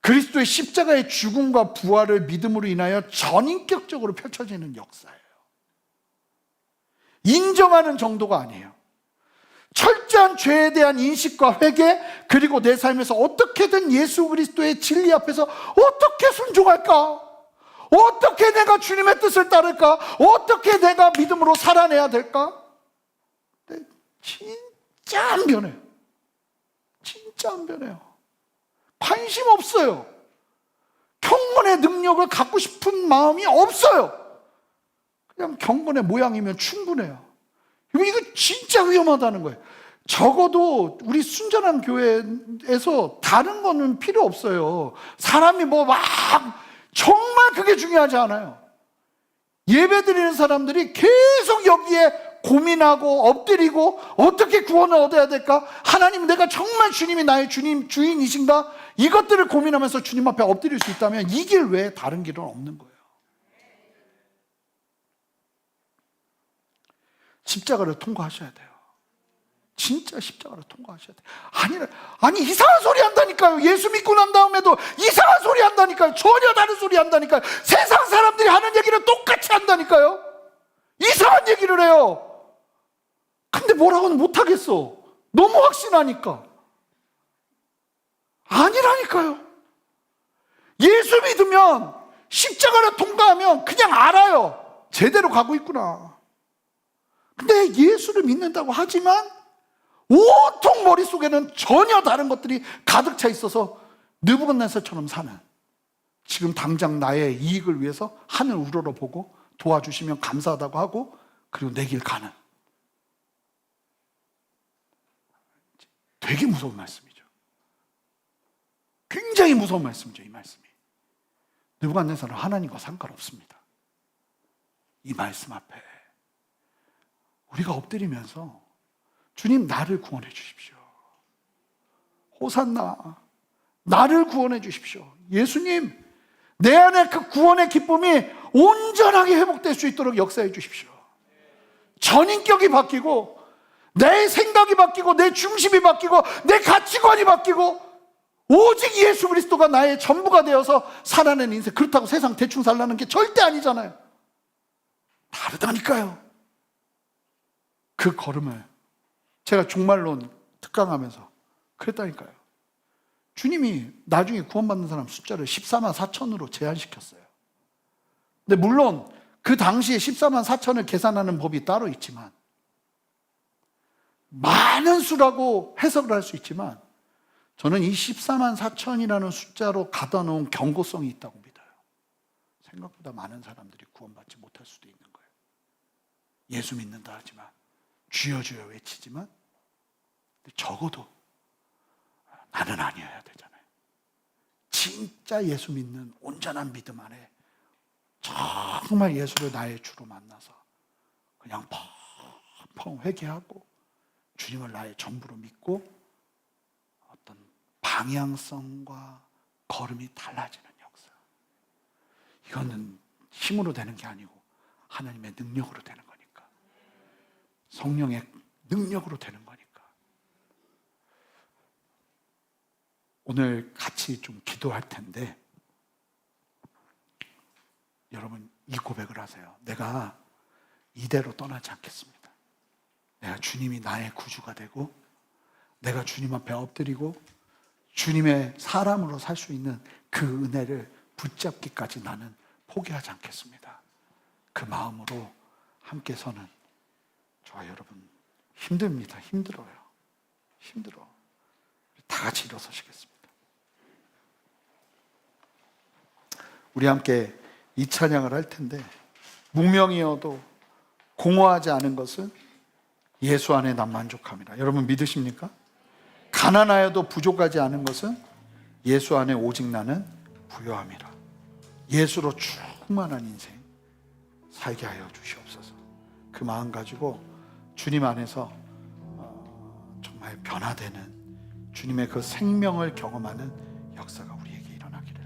Speaker 2: 그리스도의 십자가의 죽음과 부활을 믿음으로 인하여 전인격적으로 펼쳐지는 역사예요. 인정하는 정도가 아니에요. 철저한 죄에 대한 인식과 회개, 그리고 내 삶에서 어떻게든 예수 그리스도의 진리 앞에서 어떻게 순종할까? 어떻게 내가 주님의 뜻을 따를까? 어떻게 내가 믿음으로 살아내야 될까? 근데 진짜 안 변해요. 진짜 안 변해요. 관심 없어요. 경건의 능력을 갖고 싶은 마음이 없어요. 그냥 경건의 모양이면 충분해요. 이거 진짜 위험하다는 거예요. 적어도 우리 순전한 교회에서 다른 거는 필요 없어요. 사람이 뭐 막 정말 그게 중요하지 않아요. 예배 드리는 사람들이 계속 여기에 고민하고 엎드리고 어떻게 구원을 얻어야 될까? 하나님, 내가 정말 주님이 나의 주인이신가? 이것들을 고민하면서 주님 앞에 엎드릴 수 있다면 이 길 외에 다른 길은 없는 거예요. 십자가를 통과하셔야 돼요. 진짜 십자가를 통과하셔야 돼요. 아니 이상한 소리 한다니까요. 예수 믿고 난 다음에도 이상한 소리 한다니까요. 전혀 다른 소리 한다니까요. 세상 사람들이 하는 얘기를 똑같이 한다니까요. 이상한 얘기를 해요. 근데 뭐라고는 못하겠어. 너무 확신하니까. 아니라니까요. 예수 믿으면, 십자가를 통과하면 그냥 알아요. 제대로 가고 있구나. 근데 예수를 믿는다고 하지만 온통 머릿속에는 전혀 다른 것들이 가득 차 있어서 느부갓네살처럼 사는, 지금 당장 나의 이익을 위해서 하늘 우러러보고 도와주시면 감사하다고 하고, 그리고 내 길 가는, 되게 무서운 말씀이죠. 굉장히 무서운 말씀이죠. 이 말씀이 느부갓네살은 하나님과 상관없습니다. 이 말씀 앞에 우리가 엎드리면서 주님, 나를 구원해 주십시오. 호산나, 나를 구원해 주십시오. 예수님, 내 안에 그 구원의 기쁨이 온전하게 회복될 수 있도록 역사해 주십시오. 전인격이 바뀌고, 내 생각이 바뀌고, 내 중심이 바뀌고, 내 가치관이 바뀌고, 오직 예수 그리스도가 나의 전부가 되어서 살아내는 인생. 그렇다고 세상 대충 살라는 게 절대 아니잖아요. 다르다니까요. 그 걸음을 제가 종말론 특강하면서 그랬다니까요. 주님이 나중에 구원받는 사람 숫자를 14만 4천으로 제한시켰어요. 근데 물론 그 당시에 14만 4천을 계산하는 법이 따로 있지만, 많은 수라고 해석을 할 수 있지만, 저는 이 14만 4천이라는 숫자로 가다 놓은 경고성이 있다고 믿어요. 생각보다 많은 사람들이 구원받지 못할 수도 있는 거예요. 예수 믿는다 하지만, 주여 주여 외치지만, 적어도 나는 아니어야 되잖아요. 진짜 예수 믿는 온전한 믿음 안에 정말 예수를 나의 주로 만나서 그냥 펑펑 회개하고 주님을 나의 전부로 믿고 어떤 방향성과 걸음이 달라지는 역사. 이거는 힘으로 되는 게 아니고 하나님의 능력으로 되는 거니까. 성령의 능력으로 되는 거니까. 오늘 같이 좀 기도할 텐데, 여러분 이 고백을 하세요. 내가 이대로 떠나지 않겠습니다. 내가 주님이 나의 구주가 되고, 내가 주님 앞에 엎드리고 주님의 사람으로 살 수 있는 그 은혜를 붙잡기까지 나는 포기하지 않겠습니다. 그 마음으로 함께 서는 저와 여러분, 힘듭니다. 힘들어요. 힘들어. 다 같이 일어서시겠습니다. 우리 함께 이 찬양을 할 텐데, 무명이어도 공허하지 않은 것은 예수 안에 난 만족함이라. 여러분 믿으십니까? 가난하여도 부족하지 않은 것은 예수 안에 오직 나는 부요함이라. 예수로 충만한 인생 살게 하여 주시옵소서. 그 마음 가지고 주님 안에서 정말 변화되는 주님의 그 생명을 경험하는 역사가 우리에게 일어나기를.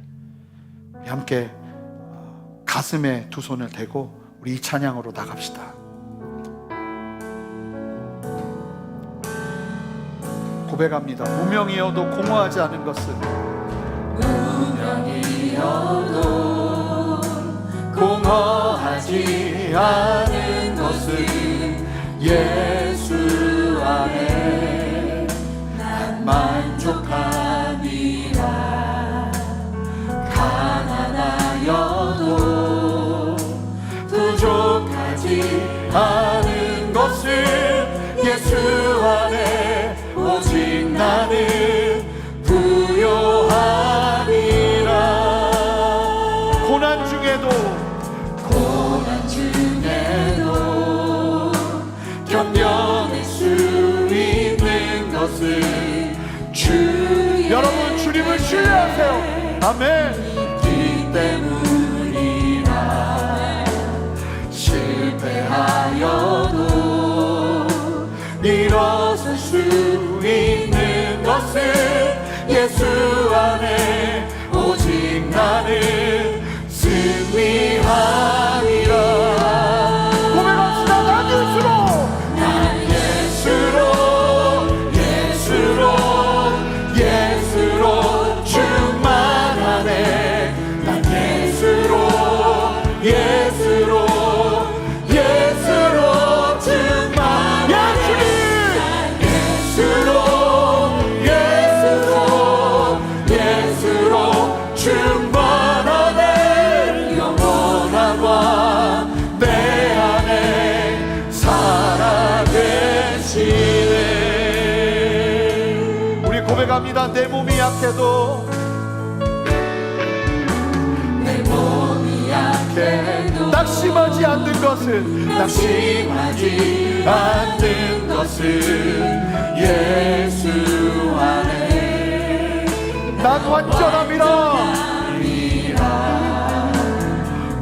Speaker 2: 우리 함께 가슴에 두 손을 대고 우리 이 찬양으로 나갑시다. 고백합니다. 무명이어도 공허하지 않은 것은,
Speaker 3: 무명이어도 공허하지 않은 것은 예수 안에 만족함이라. 가난하여도 부족하지 않은 것은 예수 안에 오직 나는 부요함이라.
Speaker 2: 고난 중에도
Speaker 3: 견뎌낼 수 있는 것은 주의
Speaker 2: 여러분 주님을 신뢰하세요. 아멘.
Speaker 3: 기 때문이라. 실패하여도 일어설 수 있는 것은 예수 안에 오직 나는 승리함이라.
Speaker 2: 고백합시다. 난
Speaker 3: 예수로 충만하네. 난 예수로 충만하네. 예수로 충만하네. 영원한 왕 내 안에 살아계시네.
Speaker 2: 우리 고백합니다. 내 몸이 약해도 낙심하지 않는 것은
Speaker 3: 예수 안에
Speaker 2: 난 완전함이라.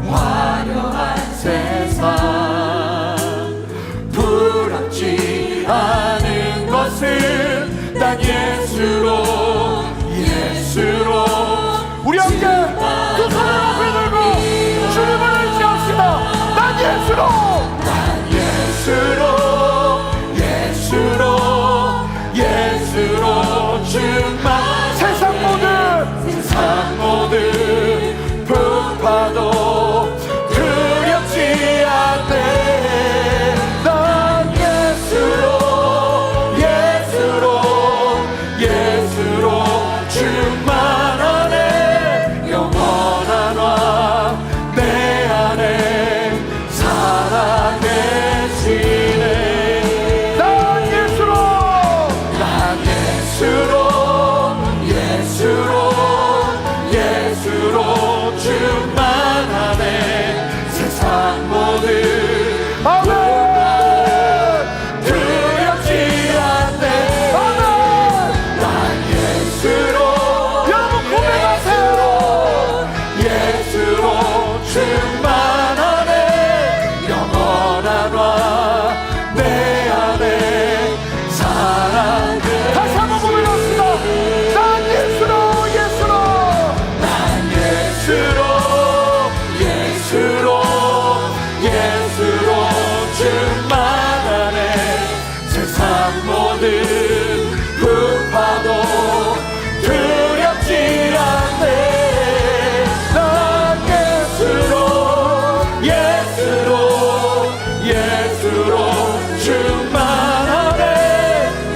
Speaker 3: 화려한 세상 부럽지 않은 것은 난 예수로
Speaker 2: 우리 함께 두 손을 앞에 들고 주님을 의지합시다. 난
Speaker 3: 예수로 충만. 세상 모든 풍파도 두렵지 않네. 난 예수로 충만하네. 영원한 왕 내 안에 살아계시네. 난 예수로 충만하네. 세상 모든 두렵지 않네. 난
Speaker 2: 여러분 고백하세요.
Speaker 3: 예수로 충만하네. 영원한 왕 내 안에 살아계.
Speaker 2: 다시 한번 고백합시다. 난 예수로
Speaker 3: 충만하네. 세상 모든 풍파도 두렵지 않네. 난 예수로 충만하네.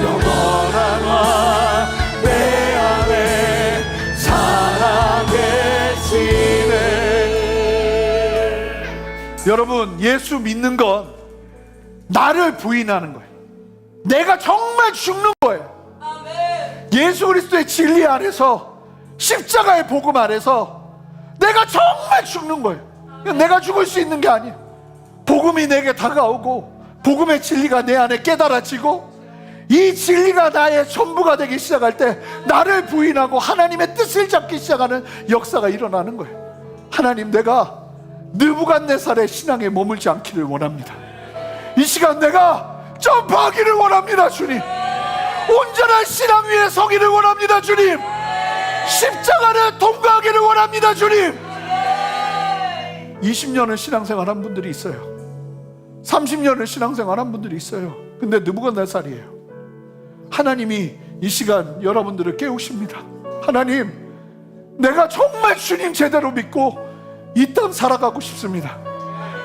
Speaker 3: 영원한 왕 내 안에 살아계시네.
Speaker 2: 여러분 예수 믿는 건 나를 부인하는 거예요. 내가 정말 죽는 거예요. 예수 그리스도의 진리 안에서, 십자가의 복음 안에서 내가 정말 죽는 거예요. 내가 죽을 수 있는 게 아니에요. 복음이 내게 다가오고 복음의 진리가 내 안에 깨달아지고 이 진리가 나의 전부가 되기 시작할 때 나를 부인하고 하나님의 뜻을 잡기 시작하는 역사가 일어나는 거예요. 하나님, 내가 느부갓네살의 신앙에 머물지 않기를 원합니다. 이 시간 내가 점프하기를 원합니다. 주님, 온전한 신앙 위에 서기를 원합니다. 주님, 십자가를 통과하기를 원합니다. 주님. 20년을 신앙생활한 분들이 있어요. 30년을 신앙생활한 분들이 있어요. 근데 느부갓네살이에요. 하나님이 이 시간 여러분들을 깨우십니다. 하나님, 내가 정말 주님 제대로 믿고 이 땅 살아가고 싶습니다.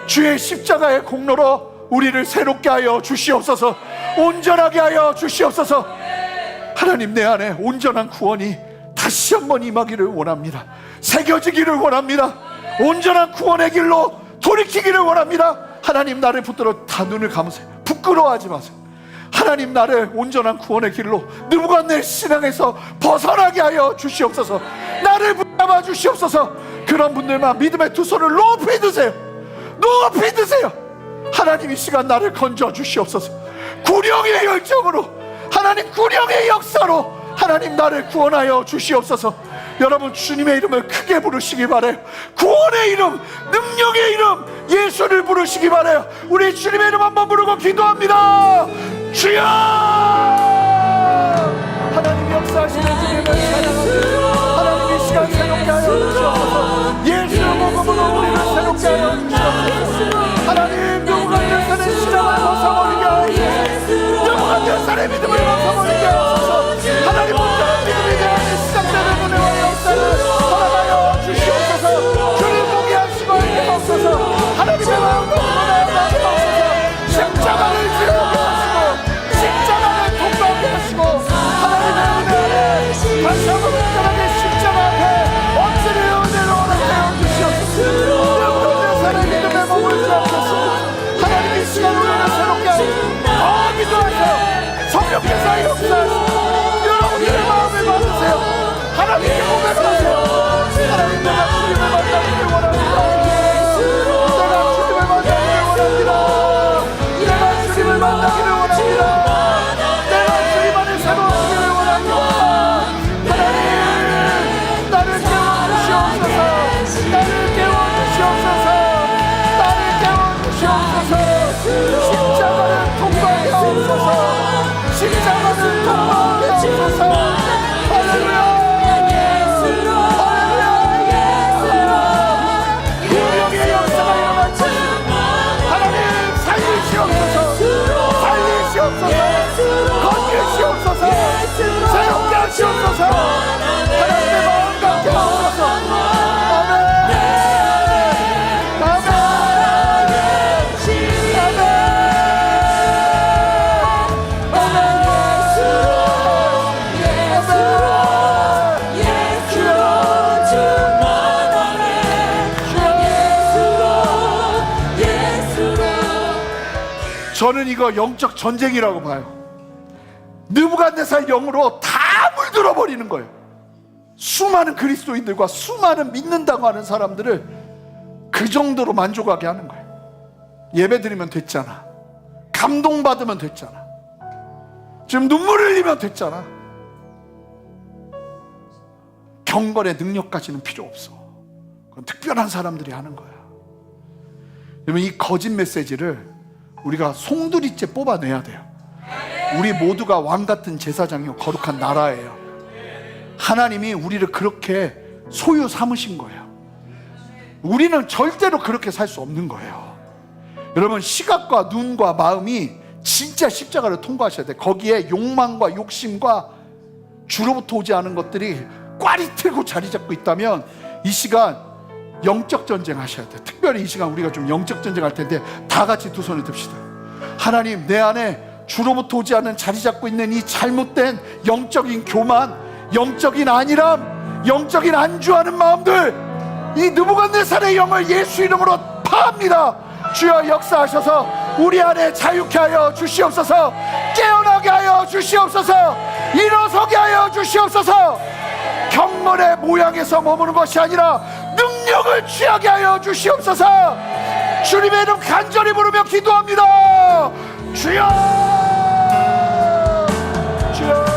Speaker 2: 주의 십자가의 공로로 우리를 새롭게 하여 주시옵소서. 온전하게 하여 주시옵소서. 하나님, 내 안에 온전한 구원이 다시 한번 임하기를 원합니다. 새겨지기를 원합니다. 온전한 구원의 길로 돌이키기를 원합니다. 하나님, 나를 붙들어 다 눈을 감으세요. 부끄러워하지 마세요. 하나님, 나를 온전한 구원의 길로 느부갓네살 신앙에서 벗어나게 하여 주시옵소서. 나를 붙잡아 주시옵소서. 그런 분들만 믿음의 두 손을 높이 드세요. 높이 드세요. 하나님, 이 시간 나를 건져 주시옵소서. 구령의 열정으로, 하나님 구령의 역사로 하나님 나를 구원하여 주시옵소서. 여러분, 주님의 이름을 크게 부르시기 바라요. 구원의 이름, 능력의 이름 예수를 부르시기 바라요. 우리 주님의 이름 한번 부르고 기도합니다. 주여! 하나님 역사하시는 주님을 찬양합니다. 하나님, 이 시간 새롭게 하여 주시옵소서. 예수의 복음으로 우리를 새롭게 하여 주시옵소서. 하나님, 느부갓네살의 신앙을 벗어버리게 하옵소서. 느부갓네살의 믿음을 벗어버리게 하옵소서. 하나님, 온전한 믿음이 대하여 시작되는 은혜와 역사를 허락하여 주시옵소서. 주님 보게 하시고 알게 하옵소서. 하나님의 마음을 드러나게 하옵소서. 십자가를 지르게 하시고 십자가를 통과하게 하시고 하나님의 은혜 안에 다시 한번 온전하게 십자가 앞에 엎드릴 은혜를 허락하여 주시옵소서. 느부갓네살의 믿음에 머물지 않겠습니다. 하나님, 이 시간 우리를 새롭게 하시고 더 기도하세요. 성령께서 역사하시고 여러분의 마음을 받으세요. 하나님께 고백하세요. 하나님, 내가 주님을 만나기를 원합니다. 내가 주님을 만나기를 원합니다. 내가 주님을 만나기를 원합니다. 내가 주님 안에 새로워지기를 원합니다. 하나님, 나를 깨워주시옵소서. 나를 깨워주시옵소서. 나를 깨워주시옵소서. 십자가를 통과하게 하옵소서. 십자가를 통과하게 하옵소서. 할렐루야. 구령의 역사가 일어날 것입니다. 하나님, 살리시옵소서. 살리시옵소서. 건지시옵소서. 새롭게 하시옵소서. 하나님의 마음과 함께 하옵소서. 아멘. 저는 이거 영적 전쟁이라고 봐요. 느부갓네살 영으로 다 물들어 버리는 거예요. 수많은 그리스도인들과 수많은 믿는다고 하는 사람들을 그 정도로 만족하게 하는 거예요. 예배 드리면 됐잖아. 감동받으면 됐잖아. 지금 눈물 흘리면 됐잖아. 경건의 능력까지는 필요 없어. 그건 특별한 사람들이 하는 거야. 여러분, 이 거짓 메시지를 우리가 송두리째 뽑아내야 돼요. 우리 모두가 왕같은 제사장이요 거룩한 나라예요. 하나님이 우리를 그렇게 소유 삼으신 거예요. 우리는 절대로 그렇게 살 수 없는 거예요. 여러분, 시각과 눈과 마음이 진짜 십자가를 통과하셔야 돼. 거기에 욕망과 욕심과 주로부터 오지 않은 것들이 꽈리 틀고 자리 잡고 있다면 이 시간 영적 전쟁 하셔야 돼. 특별히 이 시간 우리가 좀 영적 전쟁 할 텐데 다 같이 두 손을 듭시다. 하나님, 내 안에 주로부터 오지 않는 자리 잡고 있는 이 잘못된 영적인 교만, 영적인 안일함, 영적인 안주하는 마음들, 이 느부갓네살의 영을 예수 이름으로 파합니다. 주여, 역사하셔서 우리 안에 자유케 하여 주시옵소서. 깨어나게 하여 주시옵소서. 일어서게 하여 주시옵소서. 경건의 모양에서 머무는 것이 아니라 능력을 취하게 하여 주시옵소서. 주님의 이름 간절히 부르며 기도합니다. 주여, 주여.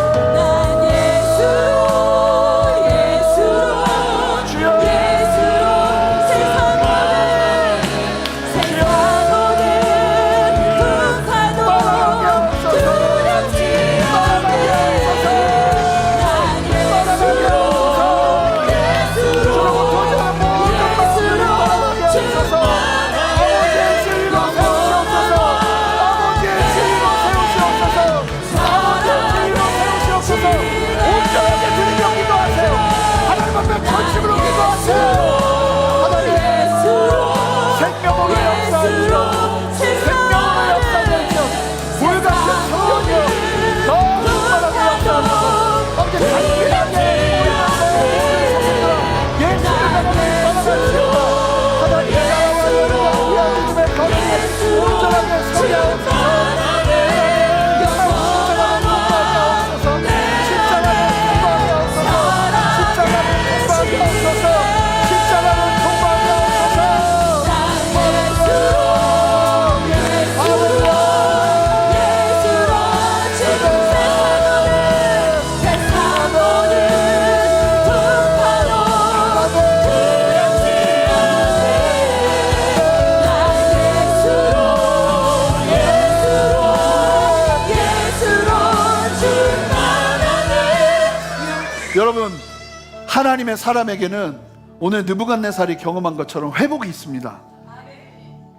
Speaker 2: 하나님의 사람에게는 오늘 느부갓네살이 경험한 것처럼 회복이 있습니다.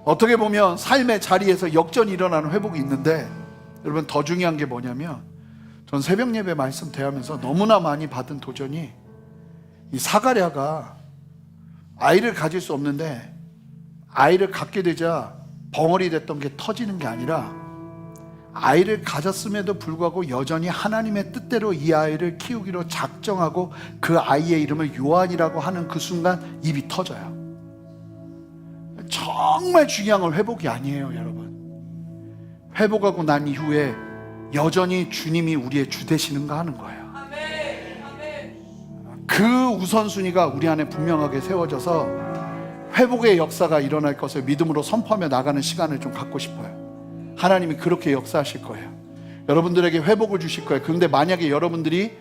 Speaker 2: 어떻게 보면 삶의 자리에서 역전이 일어나는 회복이 있는데, 여러분 더 중요한 게 뭐냐면, 전 새벽 예배 말씀 대하면서 너무나 많이 받은 도전이, 이 사가랴가 아이를 가질 수 없는데 아이를 갖게 되자 벙어리 됐던 게 터지는 게 아니라, 아이를 가졌음에도 불구하고 여전히 하나님의 뜻대로 이 아이를 키우기로 작정하고 그 아이의 이름을 요한이라고 하는 그 순간 입이 터져요. 정말 중요한 건 회복이 아니에요, 여러분. 회복하고 난 이후에 여전히 주님이 우리의 주 되시는가 하는 거예요. 그 우선순위가 우리 안에 분명하게 세워져서 회복의 역사가 일어날 것을 믿음으로 선포하며 나가는 시간을 좀 갖고 싶어요. 하나님이 그렇게 역사하실 거예요. 여러분들에게 회복을 주실 거예요. 그런데 만약에 여러분들이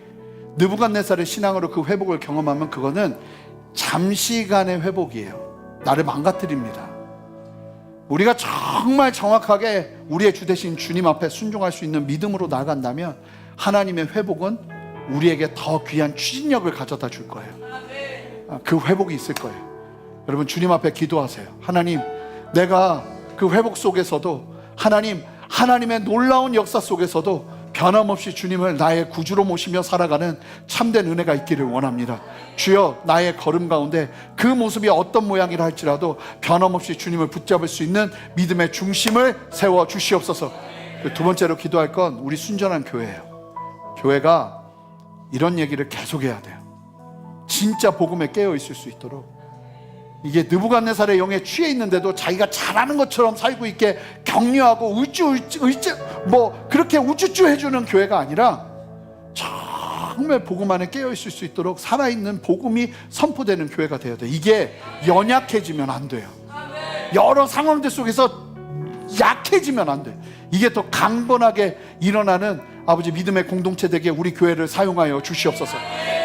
Speaker 2: 느부갓네살의 신앙으로 그 회복을 경험하면 그거는 잠시간의 회복이에요. 나를 망가뜨립니다. 우리가 정말 정확하게 우리의 주 되신 주님 앞에 순종할 수 있는 믿음으로 나간다면 하나님의 회복은 우리에게 더 귀한 추진력을 가져다 줄 거예요. 그 회복이 있을 거예요. 여러분 주님 앞에 기도하세요. 하나님, 내가 그 회복 속에서도 하나님의 놀라운 역사 속에서도 변함없이 주님을 나의 구주로 모시며 살아가는 참된 은혜가 있기를 원합니다. 주여, 나의 걸음 가운데 그 모습이 어떤 모양이라 할지라도 변함없이 주님을 붙잡을 수 있는 믿음의 중심을 세워 주시옵소서. 두 번째로 기도할 건 우리 순전한 교회예요. 교회가 이런 얘기를 계속해야 돼요. 진짜 복음에 깨어 있을 수 있도록. 이게 느부갓네살의 영에 취해 있는데도 자기가 잘하는 것처럼 살고 있게 격려하고 그렇게 우쭈쭈 해주는 교회가 아니라 정말 복음 안에 깨어 있을 수 있도록 살아있는 복음이 선포되는 교회가 되어야 돼요. 이게 연약해지면 안 돼요. 여러 상황들 속에서 약해지면 안 돼요. 이게 더 강건하게 일어나는 아버지 믿음의 공동체 되게 우리 교회를 사용하여 주시옵소서.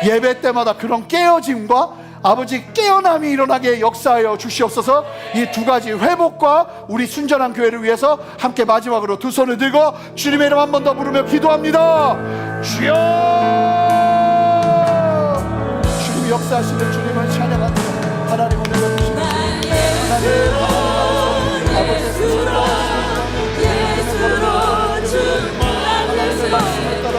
Speaker 2: 예배 때마다 그런 깨어짐과 아버지 깨어남이 일어나게 역사하여 주시옵소서. 이 두 가지 회복과 우리 순전한 교회를 위해서 함께 마지막으로 두 손을 들고 주님의 이름 한 번 더 부르며 기도합니다. 주여, 주님 역사하시는 주님을 찬양합니다. 하나님 오늘 주시는 하나님 아버지 예수로 하나님의 말씀을 따라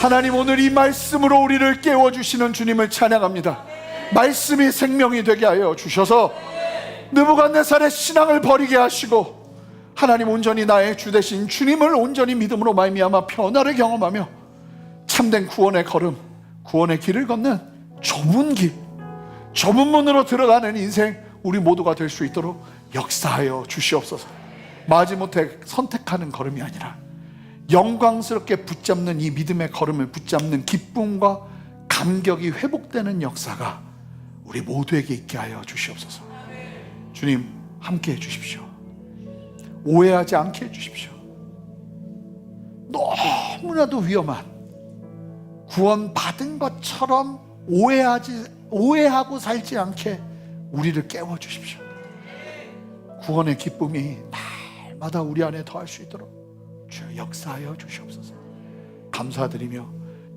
Speaker 2: 하나님, 오늘 이 말씀으로 우리를 깨워주시는 주님을 찬양합니다. 말씀이 생명이 되게 하여 주셔서 느부갓네살의 신앙을 버리게 하시고 하나님 온전히 나의 주 되신 주님을 온전히 믿음으로 말미암아 변화를 경험하며 참된 구원의 걸음, 구원의 길을 걷는 좁은 길, 좁은 문으로 들어가는 인생 우리 모두가 될 수 있도록 역사하여 주시옵소서. 마지못해 선택하는 걸음이 아니라 영광스럽게 붙잡는 이 믿음의 걸음을 붙잡는 기쁨과 감격이 회복되는 역사가 우리 모두에게 있게 하여 주시옵소서. 주님 함께 해주십시오. 오해하지 않게 해주십시오. 너무나도 위험한 구원 받은 것처럼 오해하고 살지 않게 우리를 깨워주십시오. 구원의 기쁨이 날마다 우리 안에 더할 수 있도록 주여 역사하여 주시옵소서. 감사드리며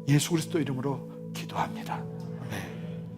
Speaker 2: 예수 그리스도 이름으로 기도합니다.